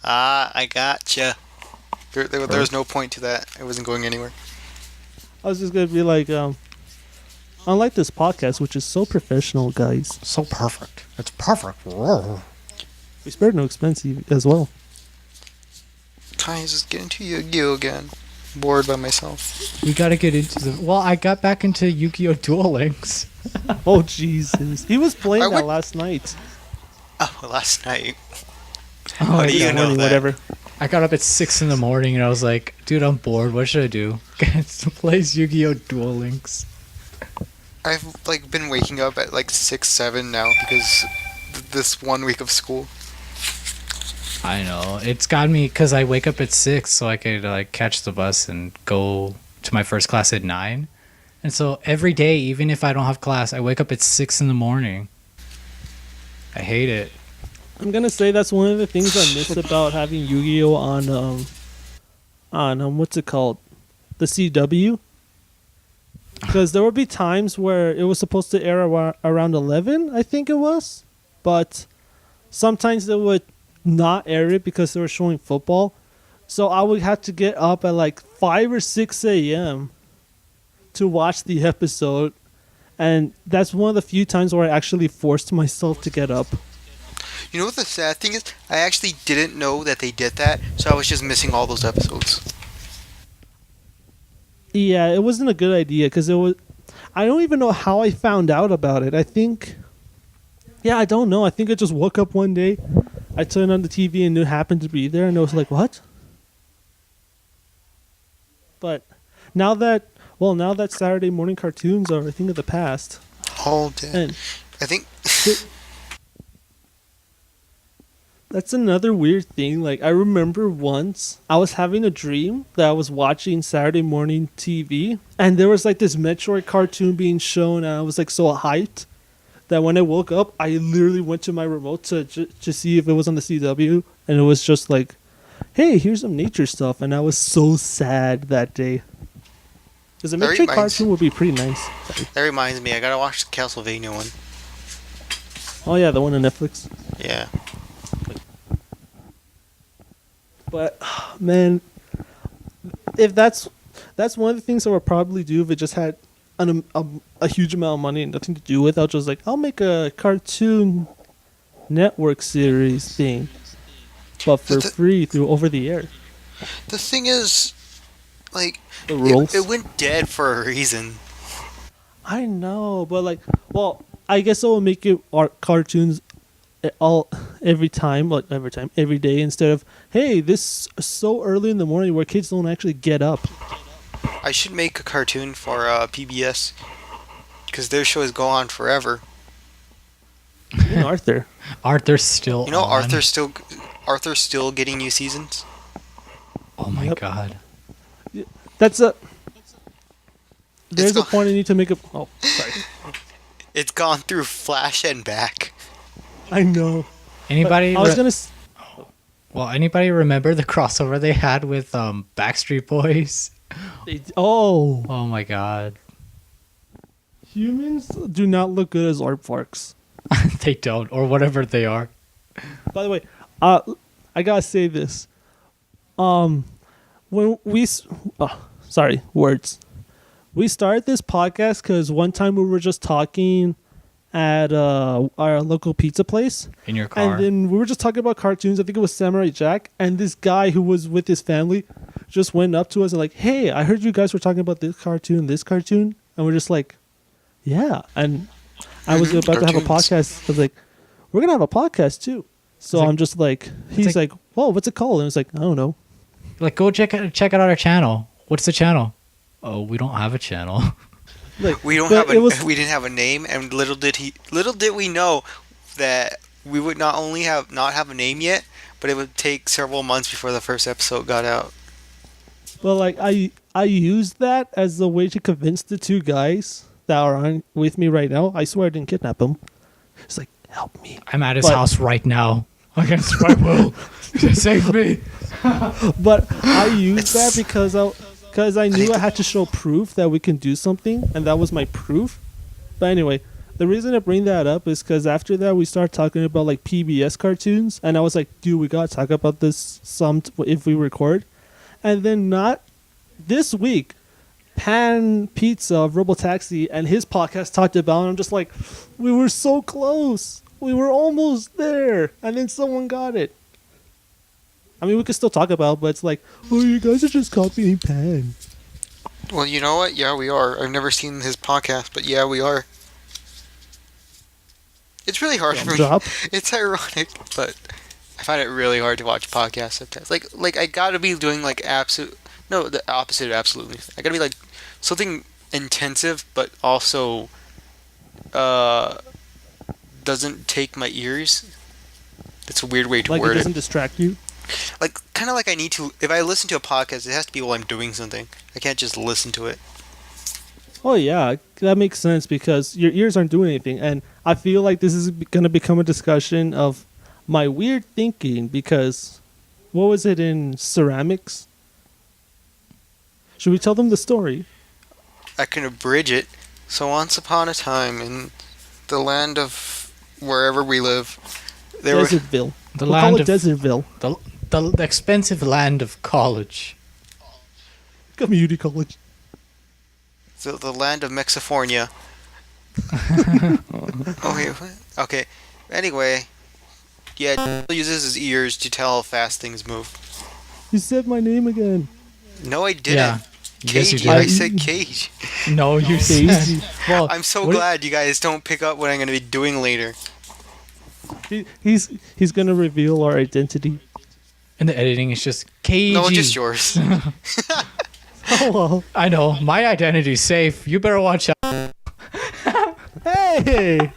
Speaker 3: I gotcha. There was no point to that. It wasn't going anywhere.
Speaker 2: I was just gonna be like, unlike this podcast, which is so professional, guys.
Speaker 1: so perfect. It's perfect.
Speaker 2: We spared no expense as well.
Speaker 3: Time just getting to Yu-Gi-Oh again. Bored by myself.
Speaker 1: We gotta get into the. Well, I got back into Yu-Gi-Oh! Duel Links.
Speaker 2: Oh Jesus, he was playing
Speaker 3: I
Speaker 2: that
Speaker 3: would-
Speaker 2: last night.
Speaker 3: Oh, last night.
Speaker 1: Oh
Speaker 3: How
Speaker 1: my
Speaker 3: do you
Speaker 1: God.
Speaker 3: know that?
Speaker 2: Whatever.
Speaker 1: I got up at 6 in the morning and I was like, dude, I'm bored. What should I do? Plays Yu-Gi-Oh! Duel Links.
Speaker 3: I've like been waking up at like 6, 7 now because this 1 week of school.
Speaker 1: I know. It's got me because I wake up at 6 so I could like catch the bus and go to my first class at 9. And so every day, even if I don't have class, I wake up at 6 in the morning. I hate it.
Speaker 2: I'm gonna say that's one of the things I miss about having Yu-Gi-Oh on what's it called, the CW. Because there would be times where it was supposed to air around 11, I think it was, but sometimes they would not air it because they were showing football. So I would have to get up at like 5 or 6 a.m. to watch the episode, and that's one of the few times where I actually forced myself to get up.
Speaker 3: You know what the sad thing is? I actually didn't know that they did that, so I was just missing all those episodes.
Speaker 2: Yeah, it wasn't a good idea because it was. I don't even know how I found out about it. I think. Yeah, I don't know. I think I just woke up one day, I turned on the TV and it happened to be there, and I was like, "What?" But now that Saturday morning cartoons are a thing of the past,
Speaker 3: All day.
Speaker 2: and
Speaker 3: I think
Speaker 2: that's another weird thing. Like, I remember once I was having a dream that I was watching Saturday morning TV, and there was like this Metroid cartoon being shown, and I was like so hyped that when I woke up, I literally went to my remote to see if it was on the CW, and it was just like, hey, here's some nature stuff, and I was so sad that day. Because a
Speaker 3: That
Speaker 2: Metroid
Speaker 3: reminds-
Speaker 2: cartoon would be pretty nice.
Speaker 3: that reminds me, I gotta watch the Castlevania one.
Speaker 2: Oh yeah, the one on Netflix.
Speaker 3: Yeah.
Speaker 2: But man, if that's one of the things I would probably do if it just had a huge amount of money and nothing to do with. I'll just like, I'll make a Cartoon Network series thing, but for free through over the air.
Speaker 3: The thing is, like,
Speaker 2: The rules.
Speaker 3: it went dead for a reason.
Speaker 2: I know, but like, well, I guess I will make it cartoons every day instead of, hey, this is so early in the morning where kids don't actually get up.
Speaker 3: I should make a cartoon for PBS because their shows go on forever.
Speaker 2: Even Arthur.
Speaker 1: Arthur's still
Speaker 3: You know,
Speaker 1: on.
Speaker 3: Arthur's still getting new seasons.
Speaker 1: Oh my
Speaker 2: Yep.
Speaker 1: god.
Speaker 2: There's a
Speaker 3: go-
Speaker 2: point I need to make a. Oh, sorry.
Speaker 3: It's gone through Flash and back.
Speaker 2: I know.
Speaker 1: Anybody?
Speaker 2: I was gonna.
Speaker 1: Well, anybody remember the crossover they had with Backstreet Boys?
Speaker 2: Oh,
Speaker 1: Oh my god.
Speaker 2: humans do not look good as aardvarks.
Speaker 1: They don't, or whatever they are.
Speaker 2: By the way, I gotta say this. When we, sorry, words. We started this podcast because one time we were just talking at our local pizza place,
Speaker 1: In your car.
Speaker 2: and then we were just talking about cartoons. I think it was Samurai Jack, and this guy who was with his family just went up to us and like, "Hey, I heard you guys were talking about this cartoon," and we're just like, "Yeah." And I was about to have a
Speaker 3: Cartoons.
Speaker 2: podcast. I was like, "We're gonna have a podcast too." So
Speaker 1: It's like-
Speaker 2: I'm just like, he's like, "Oh, what's it called?" And it's like, "I don't know."
Speaker 1: Like, go check out our channel. What's the channel? Oh, we don't have a channel.
Speaker 2: Like,
Speaker 3: We don't
Speaker 2: but
Speaker 3: have
Speaker 2: it was
Speaker 3: we didn't have a name, and little did we know that we would not only not have a name yet, but it would take several months before the first episode got out.
Speaker 2: well, like I used that as a way to convince the two guys that are on with me right now. I swear I didn't kidnap them. It's like, help me.
Speaker 1: I'm at his
Speaker 2: But-
Speaker 1: house right now against my will. Save me.
Speaker 2: But I used that because I knew I had to show proof that we can do something, and that was my proof. But anyway, the reason I bring that up is because after that we started talking about like PBS cartoons, and I was like, dude, we gotta talk about this if we record. And then not this week, Pan Pizza of Robotaxi and his podcast talked about it, and I'm just like, we were so close. We were almost there, and then someone got it. I mean, we could still talk about it, but it's like, oh, you guys are just copying Pan.
Speaker 3: Well, you know what? Yeah, we are. I've never seen his podcast, but yeah, we are. It's really hard for me.
Speaker 2: Drop.
Speaker 3: It's ironic, but I find it really hard to watch podcasts sometimes. Like I gotta be doing like the opposite of absolutely. I gotta be like something intensive, but also doesn't take my ears. That's a weird way to
Speaker 2: Like it
Speaker 3: word
Speaker 2: doesn't
Speaker 3: it.
Speaker 2: distract you.
Speaker 3: Like kind of like I need to. If I listen to a podcast, it has to be while I'm doing something. I can't just listen to it.
Speaker 2: Oh yeah, that makes sense because your ears aren't doing anything, and I feel like this is gonna become a discussion of my weird thinking because what was it in ceramics? Should we tell them the story?
Speaker 3: I can abridge it. So once upon a time in the land of wherever we live, there were
Speaker 2: Desertville.
Speaker 1: The
Speaker 2: We'll
Speaker 1: land
Speaker 2: call it
Speaker 1: of
Speaker 2: Desertville.
Speaker 1: the expensive land of college.
Speaker 2: Community college.
Speaker 3: the land of Mexifornia. Oh wait, what? Okay. Anyway, yeah, he uses his ears to tell how fast things move.
Speaker 2: You said my name again.
Speaker 3: No, I didn't.
Speaker 1: Yeah. Yes, you
Speaker 3: Cage.
Speaker 1: did.
Speaker 3: I said cage.
Speaker 1: No, you
Speaker 2: Daisy.
Speaker 1: said. Well,
Speaker 3: I'm so
Speaker 1: what-
Speaker 3: glad you guys don't pick up what I'm going to be doing later.
Speaker 2: He's gonna reveal our identity.
Speaker 1: in the editing, it's just KG.
Speaker 3: No, just yours.
Speaker 2: Oh well.
Speaker 1: I know. My identity's safe. You better watch out.
Speaker 2: Hey.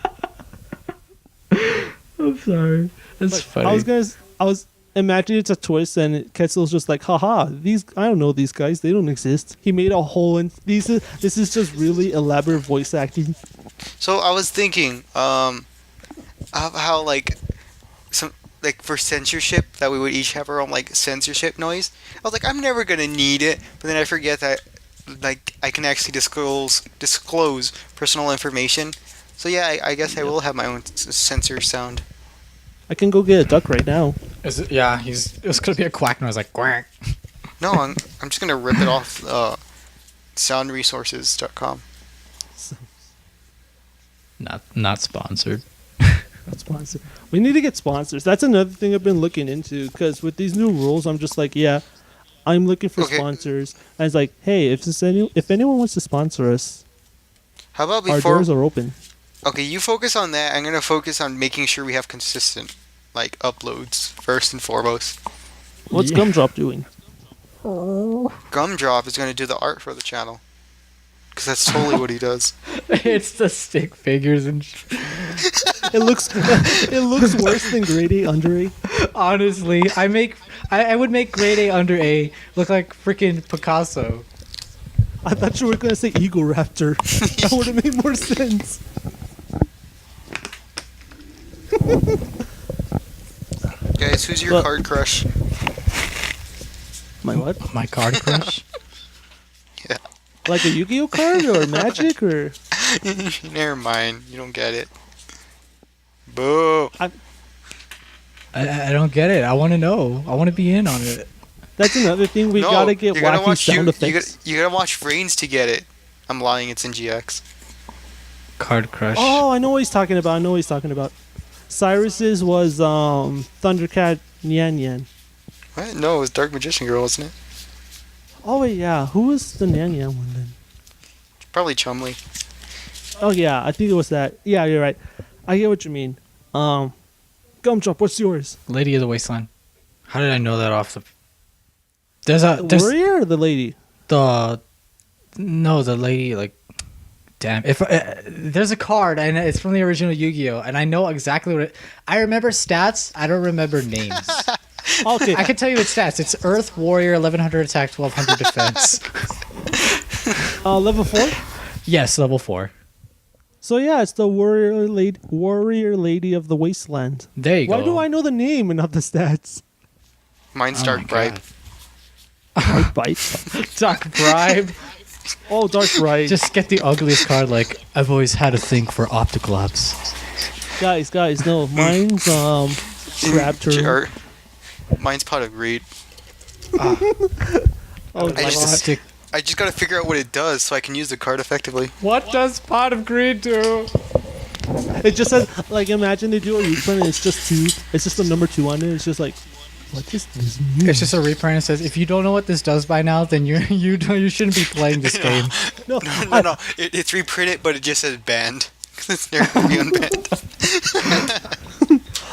Speaker 1: I'm sorry. That's funny.
Speaker 2: I was imagining it's a twist, and Quetzal's just like, haha, I don't know these guys, they don't exist. He made a whole, and this is just really elaborate voice acting.
Speaker 3: So I was thinking, of how like for censorship that we would each have our own like censorship noise. I was like, I'm never gonna need it, but then I forget that like I can actually disclose personal information. So yeah, I guess I will have my own censor sound.
Speaker 2: I can go get a duck right now.
Speaker 1: Yeah, it's gonna be a quack noise like quack.
Speaker 3: No, I'm just gonna rip it off soundresources.com.
Speaker 1: Not sponsored.
Speaker 2: Not sponsored. We need to get sponsors. That's another thing I've been looking into, because with these new rules, I'm just like, yeah, I'm looking for
Speaker 3: Okay.
Speaker 2: sponsors. And it's like, hey, if anyone wants to sponsor us,
Speaker 3: How about
Speaker 2: our
Speaker 3: before?
Speaker 2: doors are open.
Speaker 3: Okay, you focus on that. I'm gonna focus on making sure we have consistent like uploads first and foremost.
Speaker 2: What's
Speaker 1: Yeah.
Speaker 2: Gumdrop doing?
Speaker 3: Gumdrop is gonna do the art for the channel, because that's totally what he does.
Speaker 1: It's the stick figures and.
Speaker 2: It looks worse than grade A under A.
Speaker 1: Honestly, I would make grade A under A look like freaking Picasso.
Speaker 2: I thought you were gonna say Eagle Raptor. That would have made more sense.
Speaker 3: Guys, who's your
Speaker 2: Well-
Speaker 3: card crush?
Speaker 2: My what?
Speaker 1: My card crush.
Speaker 2: Like a Yu-Gi-Oh card or Magic or?
Speaker 3: Never mind, you don't get it. Boo!
Speaker 1: I don't get it. I want to know. I want to be in on it.
Speaker 2: That's another thing. We
Speaker 3: No,
Speaker 2: gotta get
Speaker 3: you gotta
Speaker 2: wacky
Speaker 3: watch
Speaker 2: sound effects.
Speaker 3: You gotta watch Brains to get it. I'm lying, it's in GX.
Speaker 1: Card crush.
Speaker 2: Oh, I know what he's talking about. Cyrus's was Thundercat Nyan Nyan.
Speaker 3: What? No, it was Dark Magician Girl, wasn't it?
Speaker 2: Oh wait, yeah. Who was the Nyan Nyan one then?
Speaker 3: Probably Chumley.
Speaker 2: Oh yeah, I think it was that. Yeah, you're right. I get what you mean. Gumdrop, what's yours?
Speaker 1: Lady of the Wasteland. How did I know that off the? There's
Speaker 2: Warrior or the lady?
Speaker 1: the no the lady like. Damn! If there's a card and it's from the original Yu-Gi-Oh, and I know exactly what it. I remember stats. I don't remember names.
Speaker 2: Okay.
Speaker 1: I can tell you its stats. It's Earth Warrior, 1100 attack, 1200 defense.
Speaker 2: Level 4?
Speaker 1: Yes, level 4.
Speaker 2: So yeah, it's the warrior lady of the wasteland.
Speaker 1: There you go.
Speaker 2: Why do I know the name and not the stats?
Speaker 3: Mine's
Speaker 1: Oh
Speaker 3: Dark
Speaker 1: my
Speaker 3: Bribe.
Speaker 1: God.
Speaker 2: Dark Bite.
Speaker 1: Dark Bribe.
Speaker 2: Oh, Dark Bright.
Speaker 1: Just get the ugliest card. Like I've always had a thing for optical apps.
Speaker 2: Guys, no, mine's Crab Turtle.
Speaker 3: Or- Mine's Pot of Greed.
Speaker 2: Oh,
Speaker 3: I
Speaker 2: God.
Speaker 3: just-
Speaker 1: Stick.
Speaker 3: I just gotta figure out what it does so I can use the card effectively.
Speaker 1: What does Pot of Greed do?
Speaker 2: It just says, like, imagine they do a reprint and it's just 2. It's just the number 2 on it. It's just like, what does this mean?
Speaker 1: It's just a reprint. It says if you don't know what this does by now, then you shouldn't be playing this game.
Speaker 2: No,
Speaker 3: No. It's reprinted, but it just says banned. 'Cause it's never gonna be unbanned.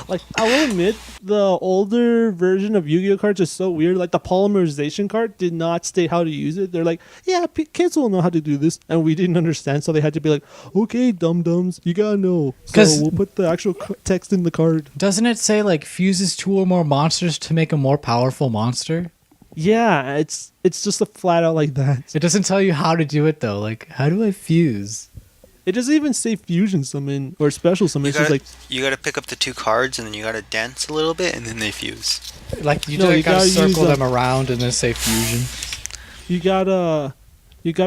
Speaker 2: like, I will admit, the older version of Yu-Gi-Oh cards is so weird. Like, the polymerization card did not state how to use it. They're like, yeah, kids will know how to do this. And we didn't understand, so they had to be like, okay, dum-dums, you gotta know. So
Speaker 1: 'Cause-
Speaker 2: we'll put the actual text in the card.
Speaker 1: Doesn't it say like fuses 2 or more monsters to make a more powerful monster?
Speaker 2: Yeah, it's just a flat out like that.
Speaker 1: It doesn't tell you how to do it though. Like how do I fuse?
Speaker 2: It doesn't even say fusion summon or special summon. It's just like,
Speaker 3: You gotta pick up the 2 cards and then you gotta dance a little bit and then they fuse.
Speaker 1: Like you,
Speaker 2: No,
Speaker 1: you
Speaker 2: you
Speaker 1: gotta
Speaker 2: gotta
Speaker 1: circle
Speaker 2: use,
Speaker 1: them around and then say fusion.
Speaker 2: you gotta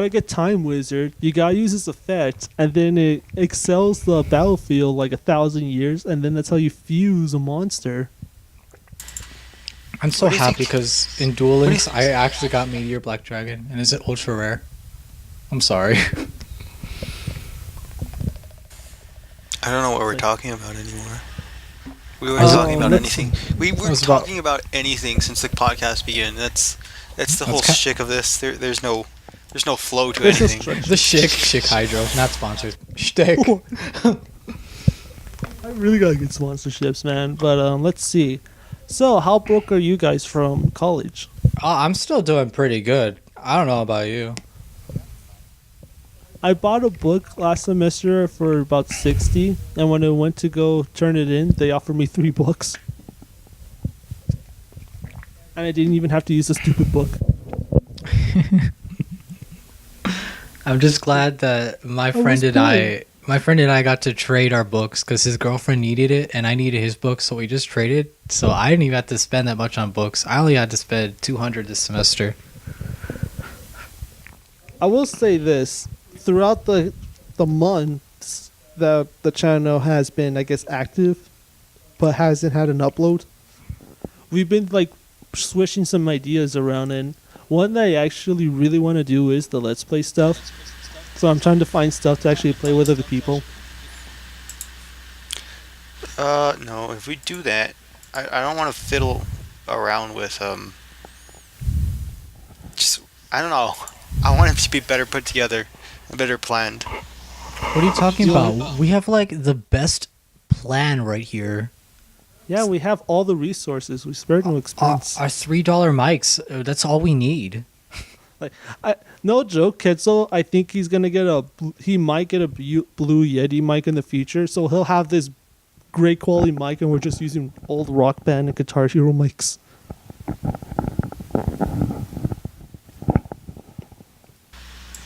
Speaker 2: get Time Wizard. You gotta use this effect, and then it excels the battlefield like 1,000 years, and then that's how you fuse a monster.
Speaker 1: I'm so
Speaker 3: What do you
Speaker 1: happy
Speaker 3: think-
Speaker 1: because in Duel Links I actually got Meteor Black Dragon and it's an ultra rare. I'm sorry.
Speaker 3: I don't know what we're talking about anymore. We weren't
Speaker 1: Oh,
Speaker 3: talking about
Speaker 2: let's-
Speaker 3: anything. We were
Speaker 1: was about-
Speaker 3: talking about anything since the podcast began. That's the whole
Speaker 1: ki-
Speaker 3: shtick of this. There's no flow to
Speaker 2: There's no
Speaker 3: anything.
Speaker 2: structure.
Speaker 1: The Schick Hydro, not sponsored. Shtick.
Speaker 2: I really gotta get sponsorships, man. But let's see. So, how broke are you guys from college?
Speaker 1: I'm still doing pretty good. I don't know about you.
Speaker 2: I bought a book last semester for about 60, and when I went to go turn it in, they offered me 3 books. And I didn't even have to use the stupid book.
Speaker 1: I'm just glad that my
Speaker 2: was
Speaker 1: friend and
Speaker 2: cool.
Speaker 1: I got to trade our books because his girlfriend needed it and I needed his book, so we just traded. So I didn't even have to spend that much on books. I only had to spend $200 this semester.
Speaker 2: I will say this: throughout the months that the channel has been, I guess, active, but hasn't had an upload, we've been like switching some ideas around, and one that I actually really want to do is the Let's Play stuff. So I'm trying to find stuff to actually play with other people.
Speaker 3: No. If we do that, I don't want to fiddle around with Just I don't know. I want it to be better put together, and better planned.
Speaker 1: What are you talking
Speaker 2: Do you
Speaker 1: about? We have like the best plan right here.
Speaker 2: Yeah, we have all the resources. We spared no
Speaker 1: Our
Speaker 2: expense.
Speaker 1: $3 mics, that's all we need.
Speaker 2: Like, no joke, Quetzal. I think he's gonna get he might get a blue Yeti mic in the future. So he'll have this great quality mic, and we're just using old Rock Band and Guitar Hero mics.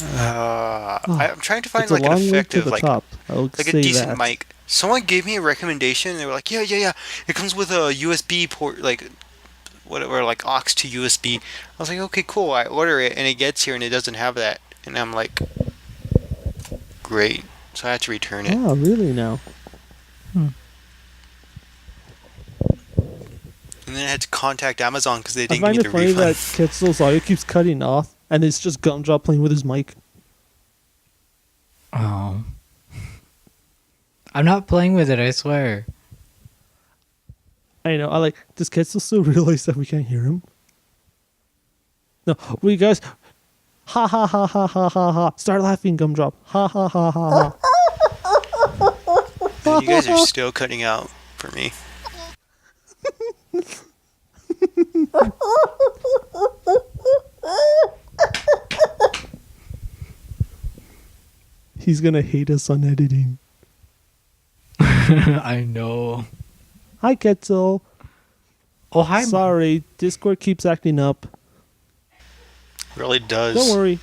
Speaker 3: I'm trying to find
Speaker 2: It's a
Speaker 3: like
Speaker 2: long
Speaker 3: an
Speaker 2: way to
Speaker 3: effective,
Speaker 2: the
Speaker 3: like
Speaker 2: top. I'll
Speaker 3: a
Speaker 2: say
Speaker 3: decent
Speaker 2: that.
Speaker 3: mic. Someone gave me a recommendation. And they were like, yeah. It comes with a USB port, like whatever, like aux to USB. I was like, okay, cool. I order it and it gets here and it doesn't have that. And I'm like, great. So I had to return it.
Speaker 2: Oh, really? Now,
Speaker 3: And then I had to contact Amazon because they
Speaker 2: I
Speaker 3: didn't
Speaker 2: find
Speaker 3: give
Speaker 2: it
Speaker 3: me the
Speaker 2: funny
Speaker 3: refund.
Speaker 2: that Quetzal's audio keeps cutting off, and it's just Gumdrop playing with his mic.
Speaker 1: Oh. I'm not playing with it, I swear.
Speaker 2: I know. Does Quetzal still realize that we can't hear him? No, we guys. Ha ha ha ha ha ha ha. Start laughing, Gumdrop. Ha ha ha ha ha.
Speaker 3: And you guys are still cutting out for me.
Speaker 2: He's gonna hate us on editing.
Speaker 1: I know.
Speaker 2: Hi, Quetzal.
Speaker 1: Oh, hi.
Speaker 2: Sorry, Discord keeps acting up.
Speaker 3: Really does.
Speaker 2: Don't worry.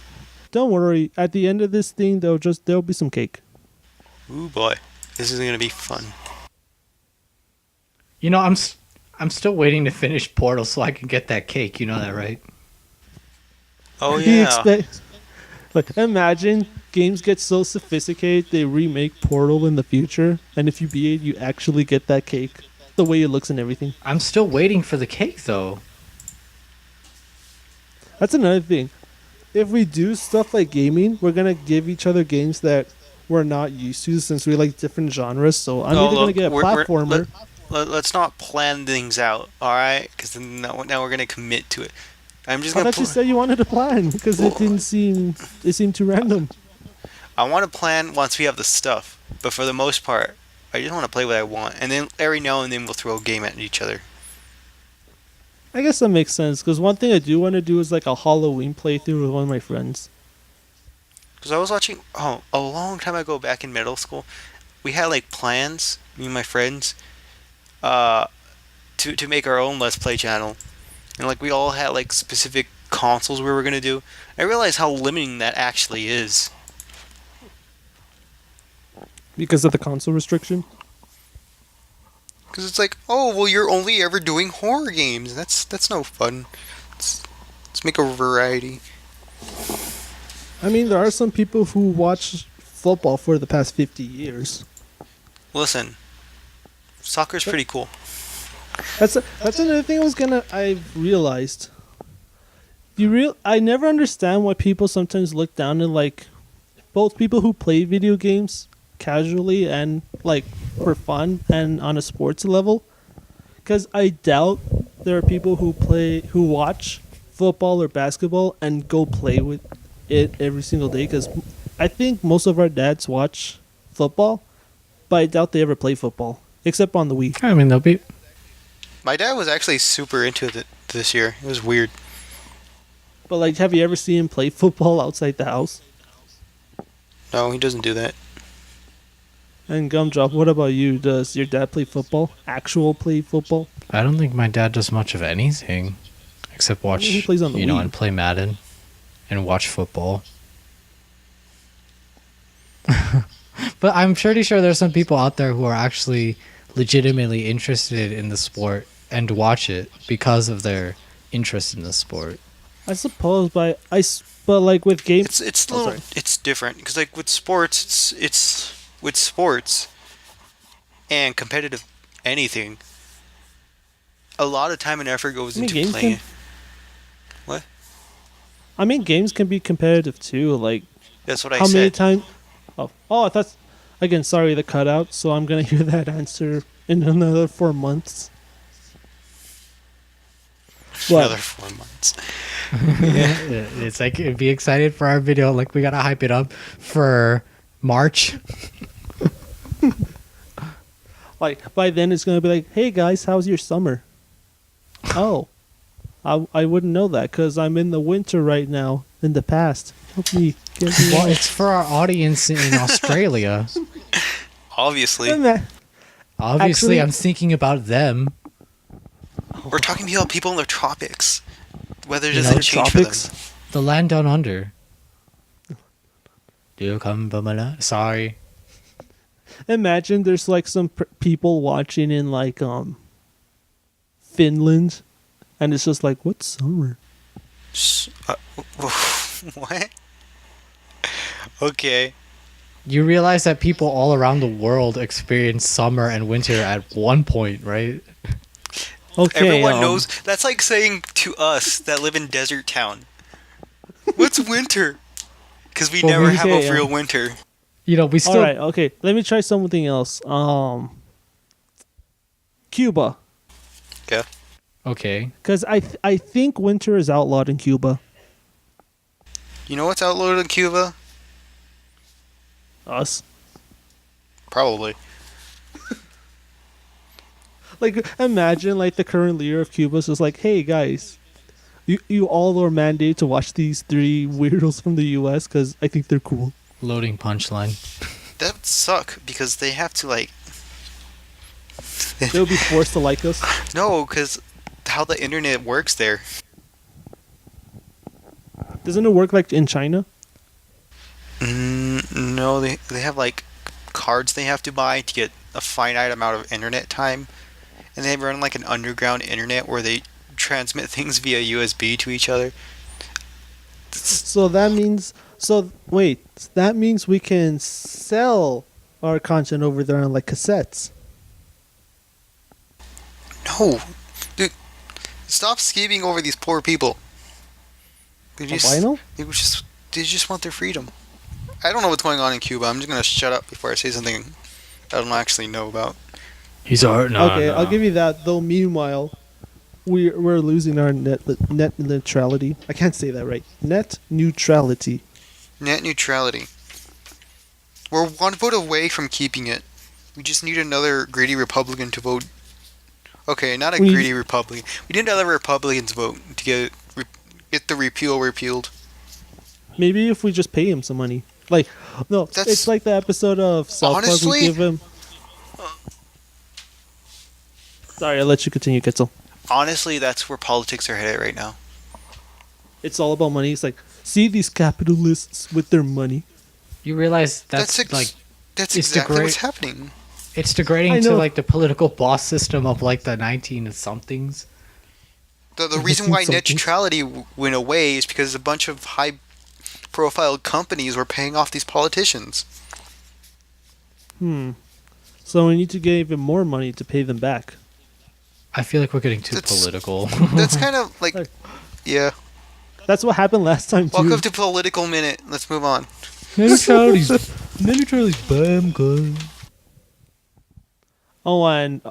Speaker 2: Don't worry. At the end of this thing, there'll be some cake.
Speaker 3: Ooh boy, this is gonna be fun.
Speaker 1: You know, I'm still waiting to finish Portal so I can get that cake. You know that, right?
Speaker 3: Oh
Speaker 2: He
Speaker 3: yeah.
Speaker 2: expects. Like, imagine games get so sophisticated they remake Portal in the future, and if you beat it, you actually get that cake, the way it looks and everything.
Speaker 1: I'm still waiting for the cake though.
Speaker 2: That's another thing. If we do stuff like gaming, we're gonna give each other games that we're not used to since we like different genres. So I'm either gonna get a platformer.
Speaker 3: Let's not plan things out, all right? Because now we're gonna commit to it. I'm just
Speaker 2: I
Speaker 3: gonna.
Speaker 2: thought you said you wanted to plan because it seemed too random.
Speaker 3: I want to plan once we have the stuff, but for the most part, I just want to play what I want, and then every now and then we'll throw a game at each other.
Speaker 2: I guess that makes sense because one thing I do want to do is like a Halloween playthrough with one of my friends.
Speaker 3: Because I was watching, a long time ago back in middle school, we had like plans, me and my friends, to make our own Let's Play channel. And like we all had like specific consoles we were going to do. I realized how limiting that actually is.
Speaker 2: Because of the console restriction?
Speaker 3: Because it's like, oh, well, you're only ever doing horror games. That's no fun. Let's make a variety.
Speaker 2: I mean, there are some people who watch football for the past 50 years.
Speaker 3: Listen, soccer's pretty cool.
Speaker 2: That's another thing I realized. I never understand why people sometimes look down at like both people who play video games casually and like for fun and on a sports level, because I doubt there are people who watch football or basketball and go play with it every single day, because I think most of our dads watch football, but I doubt they ever play football except on the Wii.
Speaker 1: I mean, they'll be.
Speaker 3: My dad was actually super into it this year. It was weird.
Speaker 2: But like, have you ever seen him play football outside the house?
Speaker 3: No, he doesn't do that.
Speaker 2: And Gumdrop, what about you? Does your dad play football? Play football?
Speaker 1: I don't think my dad does much of anything except watch,
Speaker 2: He plays on the Wii.
Speaker 1: and play Madden and watch football. But I'm pretty sure there's some people out there who are actually legitimately interested in the sport and watch it because of their interest in the sport.
Speaker 2: I suppose, but like with games,
Speaker 3: It's it's different because like with sports, it's with sports and competitive anything. A lot of time and effort goes into playing it. What?
Speaker 2: I mean, games can be competitive too. Like,
Speaker 3: That's what I
Speaker 2: how
Speaker 3: said.
Speaker 2: many times? Oh, I thought. Again, sorry, the cutout. So I'm gonna hear that answer in another 4 months. What?
Speaker 3: Another 4 months.
Speaker 1: It's like, be excited for our video. Like, we gotta hype it up for March.
Speaker 2: Like by then, it's gonna be like, "Hey guys, how's your summer?" Oh, I wouldn't know that because I'm in the winter right now. In the past, help me get me
Speaker 1: Well,
Speaker 2: out.
Speaker 1: it's for our audience in Australia.
Speaker 3: Obviously.
Speaker 1: Obviously,
Speaker 2: Actually-
Speaker 1: I'm thinking about them.
Speaker 3: We're talking about people in the tropics. Weather
Speaker 1: You
Speaker 3: doesn't
Speaker 1: know,
Speaker 3: change
Speaker 2: tropics?
Speaker 3: for them.
Speaker 1: The land down under. Do you come from a land? Sorry.
Speaker 2: Imagine there's like some people watching in like Finland, and it's just like, what's summer?
Speaker 3: What? Okay.
Speaker 1: You realize that people all around the world experience summer and winter at one point, right?
Speaker 2: Okay,
Speaker 3: Everyone knows. That's like saying to us that live in desert town, what's winter? Because we
Speaker 2: Well,
Speaker 3: never
Speaker 2: we
Speaker 3: have
Speaker 2: say,
Speaker 3: a real winter.
Speaker 1: You know, we still.
Speaker 2: All right, okay. Let me try something else. Cuba,
Speaker 3: Yeah.
Speaker 1: Okay.
Speaker 2: because I think winter is outlawed in Cuba.
Speaker 3: You know what's outlawed in Cuba?
Speaker 2: Us.
Speaker 3: Probably.
Speaker 2: Like, imagine like the current leader of Cuba is just like, hey guys, you all are mandated to watch these three weirdos from the U.S. because I think they're cool.
Speaker 1: Loading punchline.
Speaker 3: That would suck because they have to like.
Speaker 2: They'll be forced to like us.
Speaker 3: No, because how the internet works there.
Speaker 2: Doesn't it work like in China?
Speaker 3: No, they have like cards they have to buy to get a finite amount of internet time, and they run like an underground internet where they transmit things via USB to each other.
Speaker 2: So that means that means we can sell our content over there on like cassettes.
Speaker 3: No, dude, stop scheming over these poor people.
Speaker 2: Albino?
Speaker 3: They just want their freedom. I don't know what's going on in Cuba. I'm just gonna shut up before I say something I don't actually know about.
Speaker 1: He's hard. No,
Speaker 2: Okay,
Speaker 1: no.
Speaker 2: I'll give you that. Though meanwhile, we're losing our net neutrality. I can't say that right. Net neutrality.
Speaker 3: Net neutrality. We're one vote away from keeping it. We just need another greedy Republican to vote. Okay, not a greedy Republican. We need another Republican to vote to get the repeal repealed.
Speaker 2: Maybe if we just pay him some money. Like, no, it's like the episode of South Park
Speaker 3: Honestly?
Speaker 2: we give him. Sorry, I'll let you continue, Quetzal.
Speaker 3: Honestly, that's where politics are headed right now.
Speaker 2: It's all about money. It's like, see these capitalists with their money.
Speaker 1: You realize that's
Speaker 3: That's
Speaker 1: it's
Speaker 3: exactly what's happening.
Speaker 1: it's
Speaker 2: I
Speaker 1: degrading to
Speaker 2: know.
Speaker 1: like the political boss system of like the 19 somethings.
Speaker 3: The reason why net
Speaker 2: Something.
Speaker 3: neutrality went away is because a bunch of high-profile companies were paying off these politicians.
Speaker 2: So we need to give even more money to pay them back.
Speaker 1: I feel like we're getting too
Speaker 3: That's-
Speaker 1: political.
Speaker 3: That's kind of like,
Speaker 2: Like-
Speaker 3: yeah.
Speaker 2: That's what happened last time too.
Speaker 3: Welcome to Political Minute. Let's move on.
Speaker 1: Net neutrality's bam good.
Speaker 2: Oh, and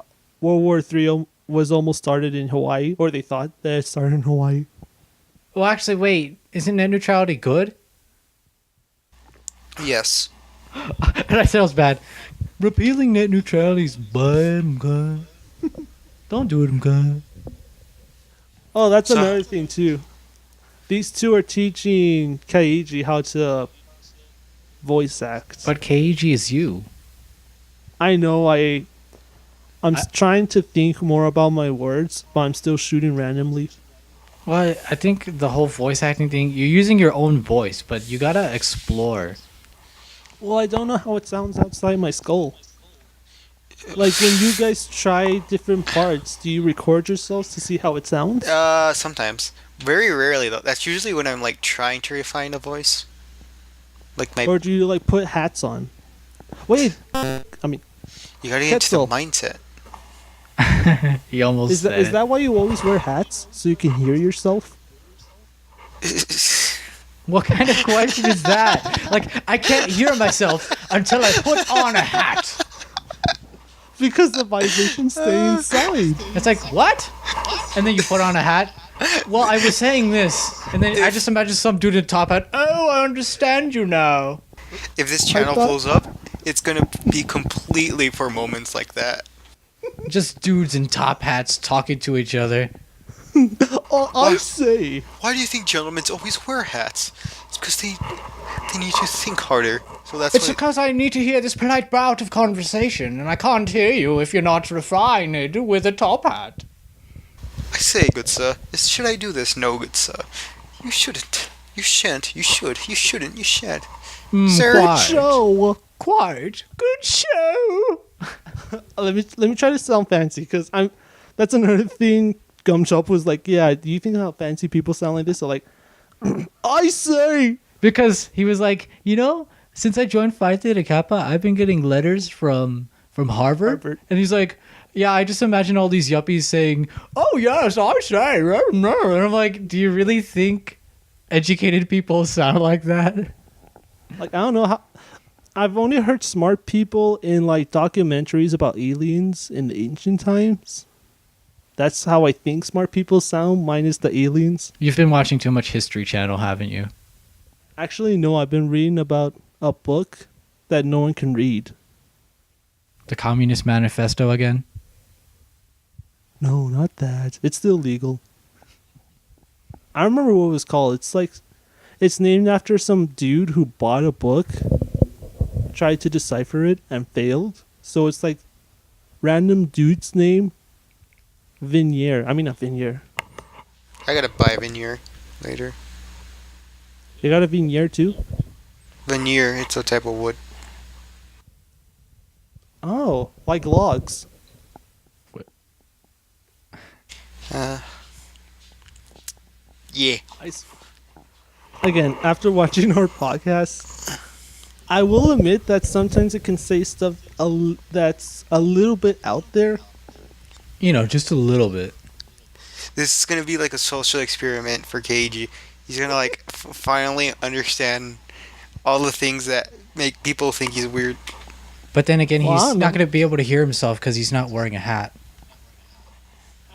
Speaker 2: World War III was almost started in Hawaii, or they thought that it started in Hawaii.
Speaker 1: Well, actually, wait. Isn't net neutrality good?
Speaker 3: Yes.
Speaker 1: And I said it was bad. Repealing net neutrality's bam good. Don't do it, good.
Speaker 2: Oh, that's
Speaker 3: So-
Speaker 2: another thing too. These two are teaching Kaiji how to voice act.
Speaker 1: But KG is you.
Speaker 2: I know I'm trying to think more about my words, but I'm still shooting randomly.
Speaker 1: Well, I think the whole voice acting thing, you're using your own voice, but you gotta explore.
Speaker 2: Well, I don't know how it sounds outside my skull. Like when you guys try different parts, do you record yourselves to see how it sounds?
Speaker 3: Sometimes. Very rarely, though. That's usually when I'm, like, trying to refine a voice. Like,
Speaker 2: Or do you like put hats on? Wait, I mean,
Speaker 3: you gotta get into the
Speaker 2: Quetzal.
Speaker 3: mindset.
Speaker 1: He almost
Speaker 2: is
Speaker 1: said it.
Speaker 2: that why you always wear hats so you can hear yourself?
Speaker 1: What kind of question is that? Like, I can't hear myself until I put on a hat.
Speaker 2: Because the vibrations stay inside.
Speaker 1: It's like, what? And then you put on a hat. Well, I was saying this, and then I just imagine some dude in a top hat. Oh, I understand you now.
Speaker 3: If this channel
Speaker 2: thought-
Speaker 3: pulls up, it's gonna be completely for moments like that.
Speaker 1: Just dudes in top hats talking to each other.
Speaker 2: Oh, I say.
Speaker 3: Why do you think gentlemen always wear hats? It's because they need to think harder. So that's
Speaker 1: It's
Speaker 3: why.
Speaker 1: because I need to hear this polite bout of conversation, and I can't hear you if you're not refined with a top hat.
Speaker 3: I say, good sir, should I do this? No, good sir. You shouldn't. You shan't. You should. You shouldn't. You shan't. Sir,
Speaker 1: Quiet.
Speaker 2: Show.
Speaker 1: Quite. Good show.
Speaker 2: Let me try to sound fancy because that's another thing. Gumchop was like, yeah, do you think how fancy people sound like this? So like, I say.
Speaker 1: Because he was like, since I joined Phi Theta Kappa, I've been getting letters from Harvard. And he's like, yeah, I just imagine all these yuppies saying, oh, yes, I say. And I'm like, do you really think educated people sound like that?
Speaker 2: Like, I don't know how. I've only heard smart people in like documentaries about aliens in the ancient times. That's how I think smart people sound, minus the aliens.
Speaker 1: You've been watching too much History Channel, haven't you?
Speaker 2: Actually, no, I've been reading about a book that no one can read.
Speaker 1: The Communist Manifesto again?
Speaker 2: No, not that. It's still legal. I remember what it was called. It's named after some dude who bought a book, tried to decipher it, and failed. So it's like random dude's name, Vignier. I mean, not Vignier.
Speaker 3: I gotta buy a veneer later.
Speaker 2: You got a Vignier too?
Speaker 3: Veneer, it's a type of wood.
Speaker 2: Oh, like logs.
Speaker 3: Uh, yeah.
Speaker 2: Again, after watching our podcast, I will admit that sometimes it can say stuff that's a little bit out there.
Speaker 1: You know, just a little bit.
Speaker 3: This is gonna be like a social experiment for KG. He's gonna like finally understand all the things that make people think he's weird.
Speaker 1: But then again,
Speaker 2: Well, I
Speaker 1: he's
Speaker 2: don't
Speaker 1: not
Speaker 2: know.
Speaker 1: going to be able to hear himself because he's not wearing a hat.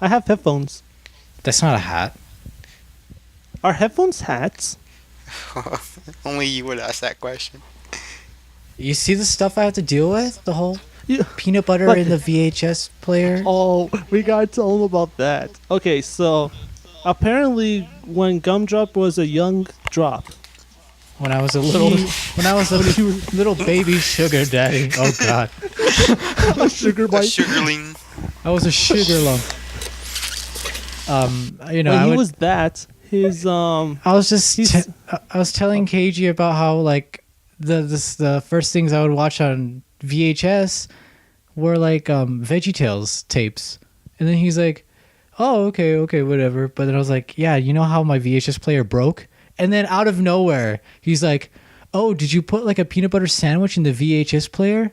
Speaker 2: I have headphones.
Speaker 1: That's not a hat.
Speaker 2: Are headphones hats?
Speaker 3: Only you would ask that question.
Speaker 1: You see the stuff I have to deal with? The whole
Speaker 2: Yeah.
Speaker 1: peanut butter
Speaker 2: But-
Speaker 1: in the VHS player?
Speaker 2: Oh, we gotta tell them about that. Okay, so apparently when Gumdrop was a young drop,
Speaker 1: When I was a little, little baby sugar daddy. Oh God,
Speaker 2: a sugar
Speaker 3: A
Speaker 2: bite.
Speaker 3: sugarling.
Speaker 1: I was a sugar lump. You know,
Speaker 2: When
Speaker 1: I
Speaker 2: he
Speaker 1: would.
Speaker 2: was that, his
Speaker 1: I was just.
Speaker 2: he's-
Speaker 1: I was telling KG about how like the first things I would watch on VHS were like VeggieTales tapes, and then he's like, "Oh, okay, whatever." But then I was like, "Yeah, you know how my VHS player broke?" And then out of nowhere, he's like, "Oh, did you put like a peanut butter sandwich in the VHS player?"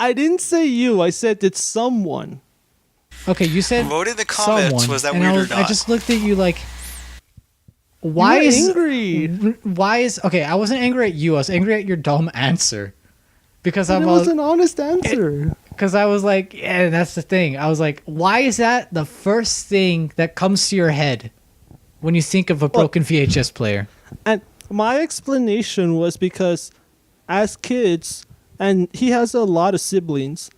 Speaker 2: I didn't say you. I said it's someone.
Speaker 1: Okay, you said
Speaker 3: Vote in the comments.
Speaker 1: someone,
Speaker 3: Was that
Speaker 1: and
Speaker 3: weird
Speaker 1: I
Speaker 3: or
Speaker 1: was,
Speaker 3: not?
Speaker 1: I just looked at you like, why
Speaker 2: You were
Speaker 1: is
Speaker 2: angry?
Speaker 1: why is okay? I wasn't angry at you. I was angry at your dumb answer because
Speaker 2: But
Speaker 1: I'm
Speaker 2: it was an honest answer.
Speaker 1: because I was like, yeah, that's the thing. I was like, why is that the first thing that comes to your head when you think of a broken VHS player?
Speaker 2: And my explanation was because as kids, and he has a lot of siblings,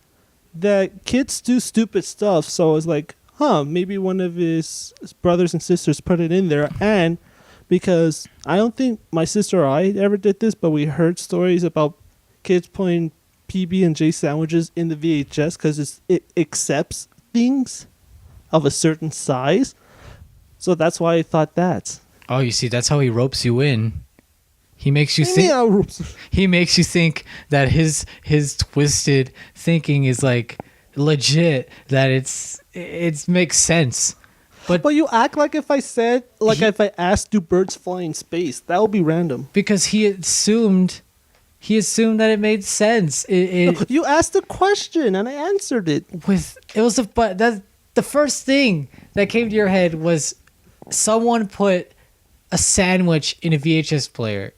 Speaker 2: that kids do stupid stuff. So I was like, maybe one of his brothers and sisters put it in there. And because I don't think my sister or I ever did this, but we heard stories about kids putting PB&J sandwiches in the VHS because it accepts things of a certain size. So that's why I thought that.
Speaker 1: Oh, you see, that's how he ropes you in. He makes you think.
Speaker 2: Yeah,
Speaker 1: He makes you think that his twisted thinking is like legit. That it makes sense.
Speaker 2: but you act like if I said, like if I asked, do birds fly in space? That would be random.
Speaker 1: Because he assumed that it made sense.
Speaker 2: You asked a question and I answered it.
Speaker 1: But that the first thing that came to your head was someone put a sandwich in a VHS player.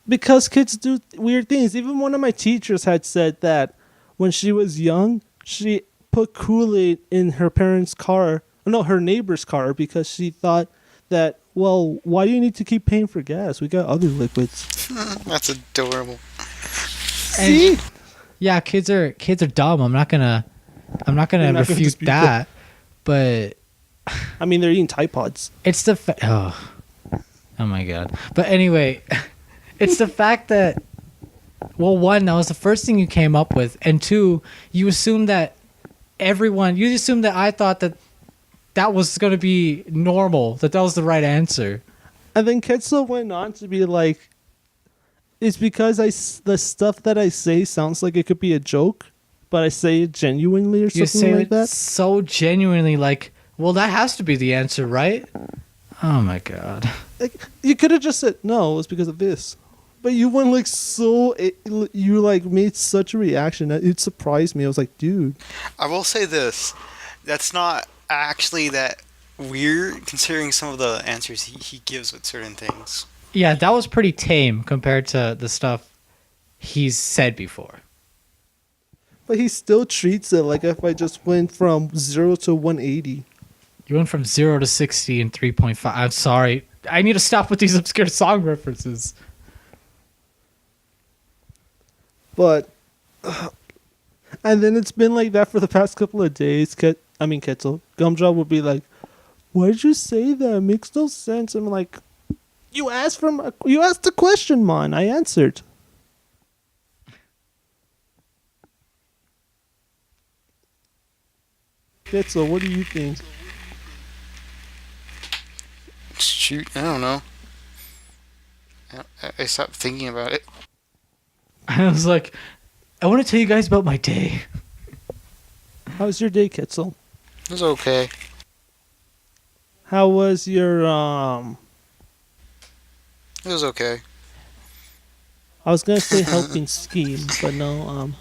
Speaker 2: Because kids do weird things. Even one of my teachers had said that when she was young, she put Kool-Aid in her parents' car. No, her neighbor's car because she thought that, well, why do you need to keep paying for gas? We got other liquids.
Speaker 3: That's adorable.
Speaker 2: See?
Speaker 1: Yeah, kids are dumb. I'm not gonna
Speaker 2: You're not gonna
Speaker 1: refute
Speaker 2: dispute
Speaker 1: that. But
Speaker 2: I mean, they're eating Tide Pods.
Speaker 1: it's the oh my God. But anyway, it's the fact that, well, one, that was the first thing you came up with, and two, you assumed that I thought that was going to be normal, that was the right answer.
Speaker 2: And then Quetzal went on to be like, it's because the stuff that I say sounds like it could be a joke, but I say it genuinely or
Speaker 1: You
Speaker 2: something
Speaker 1: say
Speaker 2: like
Speaker 1: it
Speaker 2: that.
Speaker 1: so genuinely, like, well, that has to be the answer, right? Oh my God.
Speaker 2: Like, you could have just said no, it was because of this, but you went like you like made such a reaction that it surprised me. I was like, dude,
Speaker 3: I will say this. That's not actually that weird considering some of the answers he gives with certain things.
Speaker 1: Yeah, that was pretty tame compared to the stuff he's said before.
Speaker 2: but he still treats it like if I just went from 0 to 180.
Speaker 1: You went from 0 to 60 in 3.5. I'm sorry. I need to stop with these obscure song references.
Speaker 2: But and then it's been like that for the past couple of days. I mean Quetzal, Gumdrop would be like, "Why did you say that? It makes no sense." I'm like, "You asked you asked the question, man. I answered." Quetzal, what do you think?
Speaker 3: Shoot, I don't know. I stopped thinking about it.
Speaker 1: I was like, I want to tell you guys about my day.
Speaker 2: How was your day, Quetzal?
Speaker 3: It was okay.
Speaker 2: How was your
Speaker 3: It was okay.
Speaker 2: I was gonna say helping scheme, but no.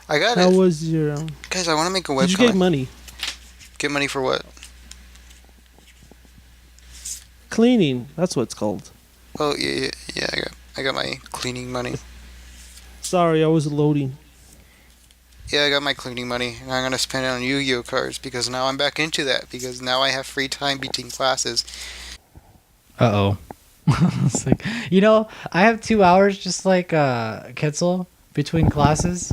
Speaker 3: I got
Speaker 2: How
Speaker 3: it.
Speaker 2: was your
Speaker 3: Guys, I want to make a
Speaker 2: Did you
Speaker 3: webcomic.
Speaker 2: get money?
Speaker 3: Get money for what?
Speaker 2: Cleaning. That's what it's called.
Speaker 3: Oh, yeah, I got my cleaning money.
Speaker 2: Sorry, I was loading.
Speaker 3: Yeah, I got my cleaning money, and I'm gonna spend it on Yu-Gi-Oh cards because now I'm back into that because now I have free time between classes.
Speaker 1: Uh-oh. It's like, I have 2 hours just like Quetzal between classes,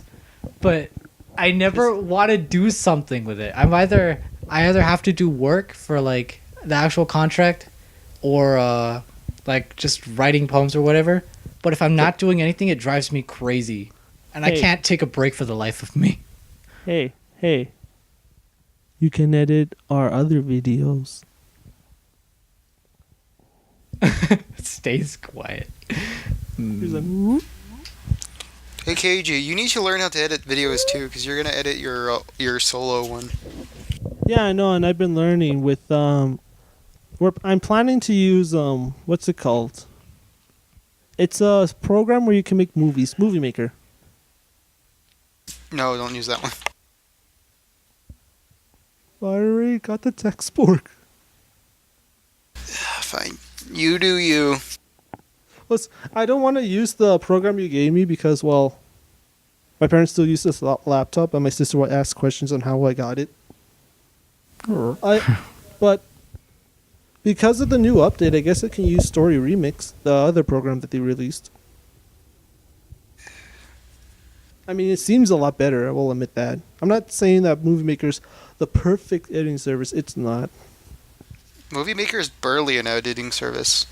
Speaker 1: but I never want to do something with it. I either have to do work for like the actual contract or like just writing poems or whatever. But if I'm not doing anything, it drives me crazy. And I
Speaker 2: Hey.
Speaker 1: can't take a break for the life of me.
Speaker 2: Hey. You can edit our other videos.
Speaker 1: It stays quiet.
Speaker 2: He's like, "Whoop."
Speaker 3: Hey KG, you need to learn how to edit videos too because you're gonna edit your solo one.
Speaker 2: Yeah, I know, and I've been learning with I'm planning to use what's it called? It's a program where you can make movies, Movie Maker.
Speaker 3: No, don't use that one.
Speaker 2: I already got the textbook.
Speaker 3: Fine. You do you.
Speaker 2: I don't want to use the program you gave me because, well, my parents still use this laptop, and my sister would ask questions on how I got it. But because of the new update, I guess I can use Story Remix, the other program that they released. I mean, it seems a lot better, I will admit that. I'm not saying that Movie Maker's the perfect editing service. It's not.
Speaker 3: Movie Maker is barely an editing service.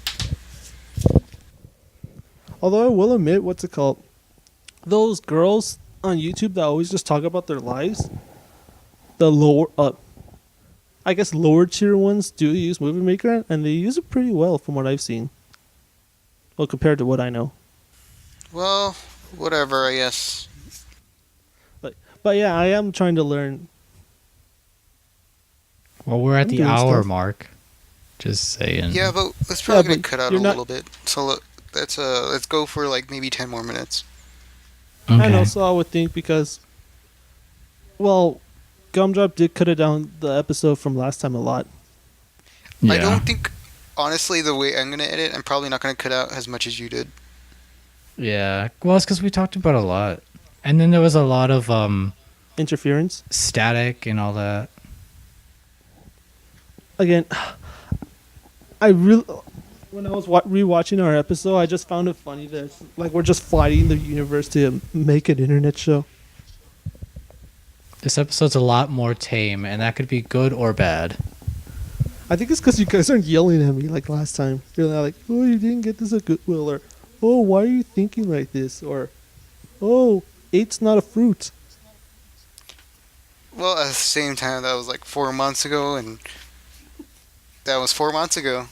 Speaker 2: Although I will admit, what's it called? Those girls on YouTube that always just talk about their lives, the I guess lower tier ones do use Movie Maker, and they use it pretty well from what I've seen. Well, compared to what I know.
Speaker 3: Well, whatever, I guess.
Speaker 2: But yeah, I am trying to learn.
Speaker 1: Well, we're at
Speaker 2: I'm
Speaker 1: the
Speaker 2: doing
Speaker 1: hour
Speaker 2: stuff.
Speaker 1: mark. Just saying.
Speaker 3: Yeah, but that's probably gonna
Speaker 2: but
Speaker 3: cut out a
Speaker 2: you're not-
Speaker 3: little bit. So let's go for like maybe 10 more minutes.
Speaker 1: Okay.
Speaker 2: And also, I would think because, well, Gumdrop did cut it down the episode from last time a lot.
Speaker 1: Yeah.
Speaker 3: I don't think, honestly, the way I'm gonna edit, I'm probably not gonna cut out as much as you did.
Speaker 1: Yeah. Well, it's because we talked about a lot. And then there was a lot of
Speaker 2: Interference.
Speaker 1: static and all that.
Speaker 2: Again, I really, when I was rewatching our episode, I just found it funny that it's like we're just fighting the universe to make an internet show.
Speaker 1: This episode's a lot more tame, and that could be good or bad.
Speaker 2: I think it's because you guys aren't yelling at me like last time. You're like, "Oh, you didn't get this at Goodwill," or "Oh, why are you thinking like this?" or "Oh, eight's not a fruit."
Speaker 3: Well, at the same time, that was like 4 months ago, and that was 4 months ago.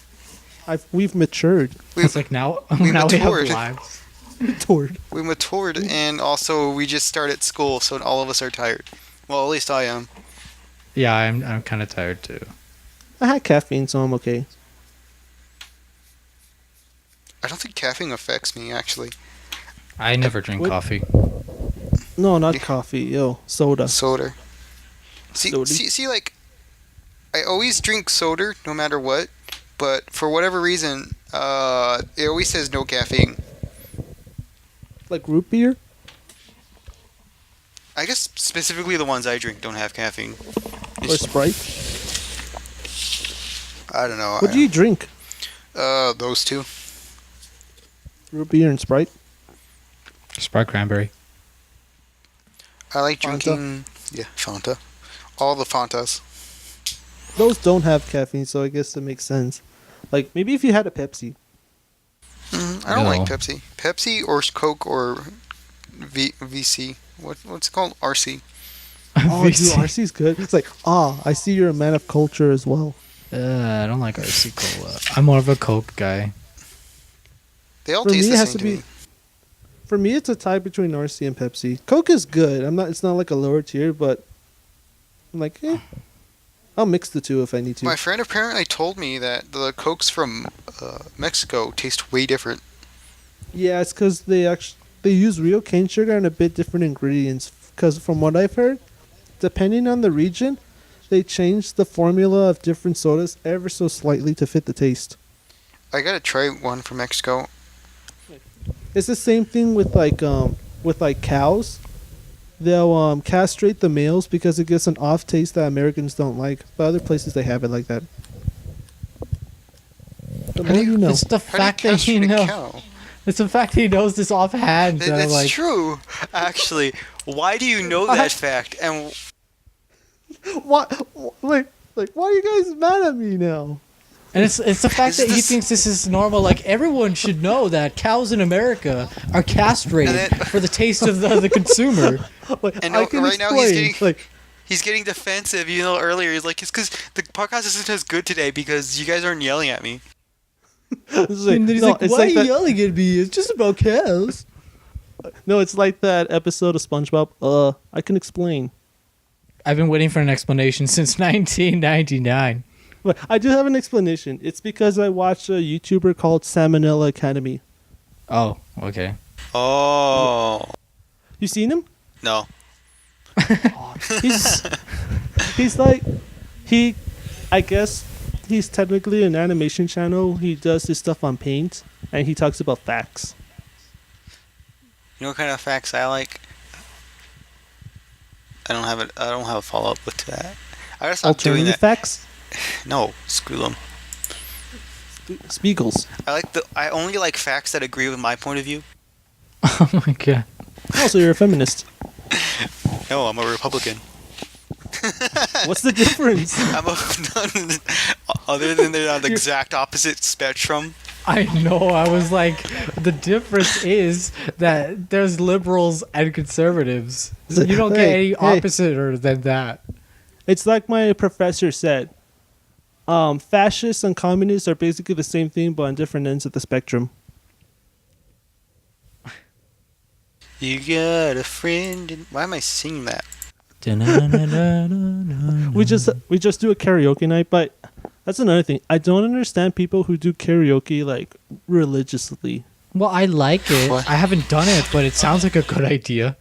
Speaker 2: We've matured.
Speaker 1: It's like now
Speaker 3: we
Speaker 1: now we have
Speaker 3: matured.
Speaker 1: lives.
Speaker 2: Toward.
Speaker 3: We matured, and also we just started school, so all of us are tired. Well, at least I am.
Speaker 1: Yeah, I'm kind of tired too.
Speaker 2: I had caffeine, so I'm okay.
Speaker 3: I don't think caffeine affects me, actually.
Speaker 1: I never drink
Speaker 2: What?
Speaker 1: coffee.
Speaker 2: No, not coffee. Yo, soda.
Speaker 3: Soda. See,
Speaker 2: Soda.
Speaker 3: like, I always drink soda, no matter what, but for whatever reason, it always says no caffeine.
Speaker 2: Like root beer?
Speaker 3: I guess specifically the ones I drink don't have caffeine.
Speaker 2: Or Sprite?
Speaker 3: I don't know.
Speaker 2: What do you drink?
Speaker 3: Those two.
Speaker 2: Root beer and Sprite?
Speaker 1: Sprite cranberry.
Speaker 3: I like
Speaker 2: Fanta?
Speaker 3: drinking, yeah, Fanta. All the Fantas.
Speaker 2: Those don't have caffeine, so I guess it makes sense. Like maybe if you had a Pepsi.
Speaker 3: I don't like
Speaker 1: No.
Speaker 3: Pepsi. Pepsi or Coke or VC. What's it called? RC.
Speaker 2: Oh, dude,
Speaker 1: VC.
Speaker 2: RC's good. It's like, I see you're a man of culture as well.
Speaker 1: I don't like RC Cola. I'm more of a Coke guy.
Speaker 3: They all
Speaker 2: For
Speaker 3: taste
Speaker 2: me,
Speaker 3: the
Speaker 2: it has
Speaker 3: same
Speaker 2: to
Speaker 3: to
Speaker 2: be.
Speaker 3: me.
Speaker 2: For me, it's a tie between RC and Pepsi. Coke is good. It's not like a lower tier, but I'm like, I'll mix the two if I need to.
Speaker 3: My friend apparently told me that the Cokes from Mexico taste way different.
Speaker 2: Yeah, it's because they use real cane sugar and a bit different ingredients. Because from what I've heard, depending on the region, they change the formula of different sodas ever so slightly to fit the taste.
Speaker 3: I gotta try one from Mexico.
Speaker 2: It's the same thing with cows. They'll castrate the males because it gives an off taste that Americans don't like. But other places they have it like that. The more you know.
Speaker 1: It's the
Speaker 3: How do you
Speaker 1: fact that
Speaker 3: castrate
Speaker 1: you
Speaker 3: a
Speaker 1: know.
Speaker 3: cow?
Speaker 1: It's the fact that he knows this offhand. that I'm
Speaker 3: That's
Speaker 1: like,
Speaker 3: true. Actually, why do you know that fact? And
Speaker 2: What? Why are you guys mad at me now?
Speaker 1: and it's the fact
Speaker 3: Is
Speaker 1: that he
Speaker 3: this-
Speaker 1: thinks this is normal. Like everyone should know that cows in America are castrated
Speaker 3: And then-
Speaker 1: for the taste of the consumer.
Speaker 2: Like,
Speaker 3: And
Speaker 2: I
Speaker 3: no,
Speaker 2: can
Speaker 3: right now
Speaker 2: explain.
Speaker 3: he's getting- he's getting defensive. You know, earlier he's like, it's because the podcast isn't as good today because you guys aren't yelling at me.
Speaker 2: It's like,
Speaker 1: And then he's
Speaker 2: no,
Speaker 1: like,
Speaker 2: it's
Speaker 1: "Why
Speaker 2: like
Speaker 1: are you
Speaker 2: that,
Speaker 1: yelling at me? It's just about cows."
Speaker 2: no, it's like that episode of SpongeBob. I can explain.
Speaker 1: I've been waiting for an explanation since 1999.
Speaker 2: But I do have an explanation. It's because I watched a YouTuber called Salmonella Academy.
Speaker 1: Oh, okay.
Speaker 3: Oh
Speaker 2: You seen him?
Speaker 3: no.
Speaker 2: He's like I guess he's technically an animation channel. He does his stuff on Paint and he talks about facts.
Speaker 3: You know what kind of facts I like? I don't have a follow up with that. I gotta stop doing
Speaker 2: Alternative
Speaker 3: that.
Speaker 2: facts?
Speaker 3: No, screw them.
Speaker 2: Spiegels.
Speaker 3: I only like facts that agree with my point of view.
Speaker 1: Oh my god.
Speaker 2: Also, you're a feminist.
Speaker 3: No, I'm a Republican.
Speaker 2: What's the difference?
Speaker 3: I'm a other than they're on the exact opposite spectrum.
Speaker 1: I know. I was like, the difference is that there's liberals and conservatives. You don't get any opposite than that.
Speaker 2: It's like my professor said. Fascists and communists are basically the same thing, but on different ends of the spectrum.
Speaker 3: You got a friend. Why am I singing that?
Speaker 2: We just do a karaoke night, but that's another thing. I don't understand people who do karaoke like religiously.
Speaker 1: Well, I like it.
Speaker 3: What?
Speaker 1: I haven't done it, but it sounds like a good idea.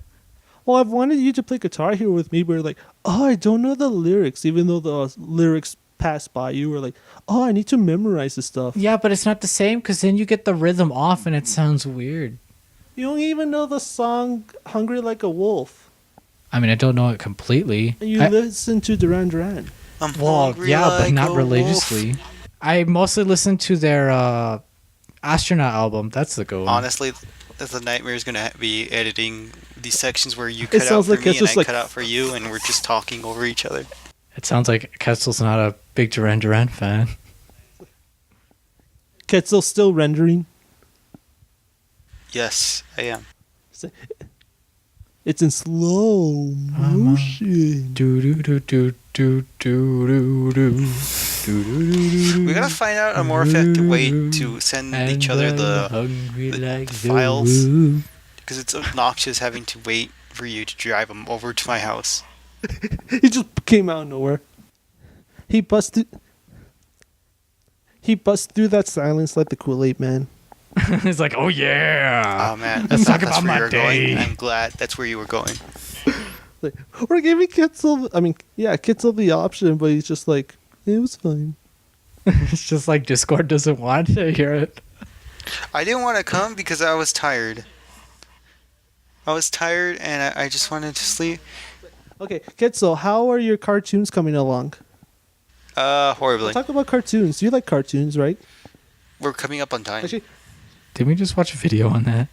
Speaker 2: Well, I've wanted you to play Guitar Hero with me, but you're like, oh, I don't know the lyrics, even though the lyrics pass by you. Or like, oh, I need to memorize the stuff.
Speaker 1: Yeah, but it's not the same because then you get the rhythm off and it sounds weird.
Speaker 2: You don't even know the song "Hungry Like a Wolf,"
Speaker 1: I mean, I don't know it completely.
Speaker 2: and you listen to Duran Duran.
Speaker 3: I'm
Speaker 1: Well,
Speaker 3: hungry
Speaker 1: yeah, but
Speaker 3: like
Speaker 1: not
Speaker 3: a
Speaker 1: religiously.
Speaker 3: wolf.
Speaker 1: I mostly listen to their Astronaut album. That's the good one.
Speaker 3: Honestly, that's a nightmare. Is gonna be editing these sections where you
Speaker 2: It
Speaker 3: cut out
Speaker 2: sounds
Speaker 3: for
Speaker 2: like
Speaker 3: me
Speaker 2: it's
Speaker 3: and
Speaker 2: just
Speaker 3: I
Speaker 2: like-
Speaker 3: cut out for you, and we're just talking over each other.
Speaker 1: It sounds like Quetzal's not a big Duran Duran fan.
Speaker 2: Quetzal still rendering.
Speaker 3: Yes, I am.
Speaker 2: It's in slow motion.
Speaker 1: Do do do do do do do do.
Speaker 3: We gotta find out a more effective way to send each other the files. Because it's obnoxious having to wait for you to drive them over to my house.
Speaker 2: He just came out of nowhere. He busted through that silence like the Kool-Aid man.
Speaker 1: It's like, oh yeah.
Speaker 3: Oh man,
Speaker 1: Let's talk
Speaker 3: that's
Speaker 1: about
Speaker 3: where
Speaker 1: my
Speaker 3: you were going.
Speaker 1: day.
Speaker 3: I'm glad that's where you were going.
Speaker 2: Like, we're giving Quetzal, Quetzal the option, but he's just like, it was fine.
Speaker 1: It's just like Discord doesn't want to hear it.
Speaker 3: I didn't want to come because I was tired. I was tired and I just wanted to sleep.
Speaker 2: Okay, Quetzal, how are your cartoons coming along?
Speaker 3: Horribly.
Speaker 2: Talk about cartoons. You like cartoons, right?
Speaker 3: We're coming up on time.
Speaker 2: Actually,
Speaker 1: Did we just watch a video on that?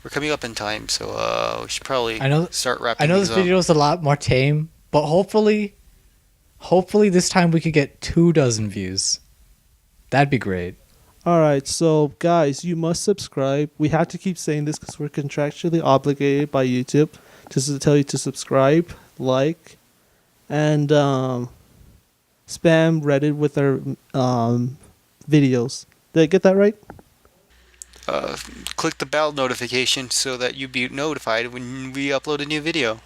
Speaker 3: we're coming up in time, so we should probably
Speaker 1: I know-
Speaker 3: start wrapping
Speaker 1: I know this
Speaker 3: things up.
Speaker 1: video is a lot more tame, but hopefully this time we could get 24 views. That'd be great.
Speaker 2: All right, so guys, you must subscribe. We have to keep saying this because we're contractually obligated by YouTube just to tell you to subscribe, like, and spam Reddit with our videos. Did I get that right?
Speaker 3: Click the bell notification so that you be notified when we upload a new video.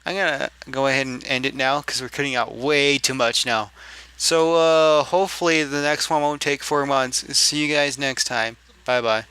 Speaker 3: I'm gonna go ahead and end it now because we're cutting out way too much now. So hopefully the next one won't take 4 months. See you guys next time. Bye bye.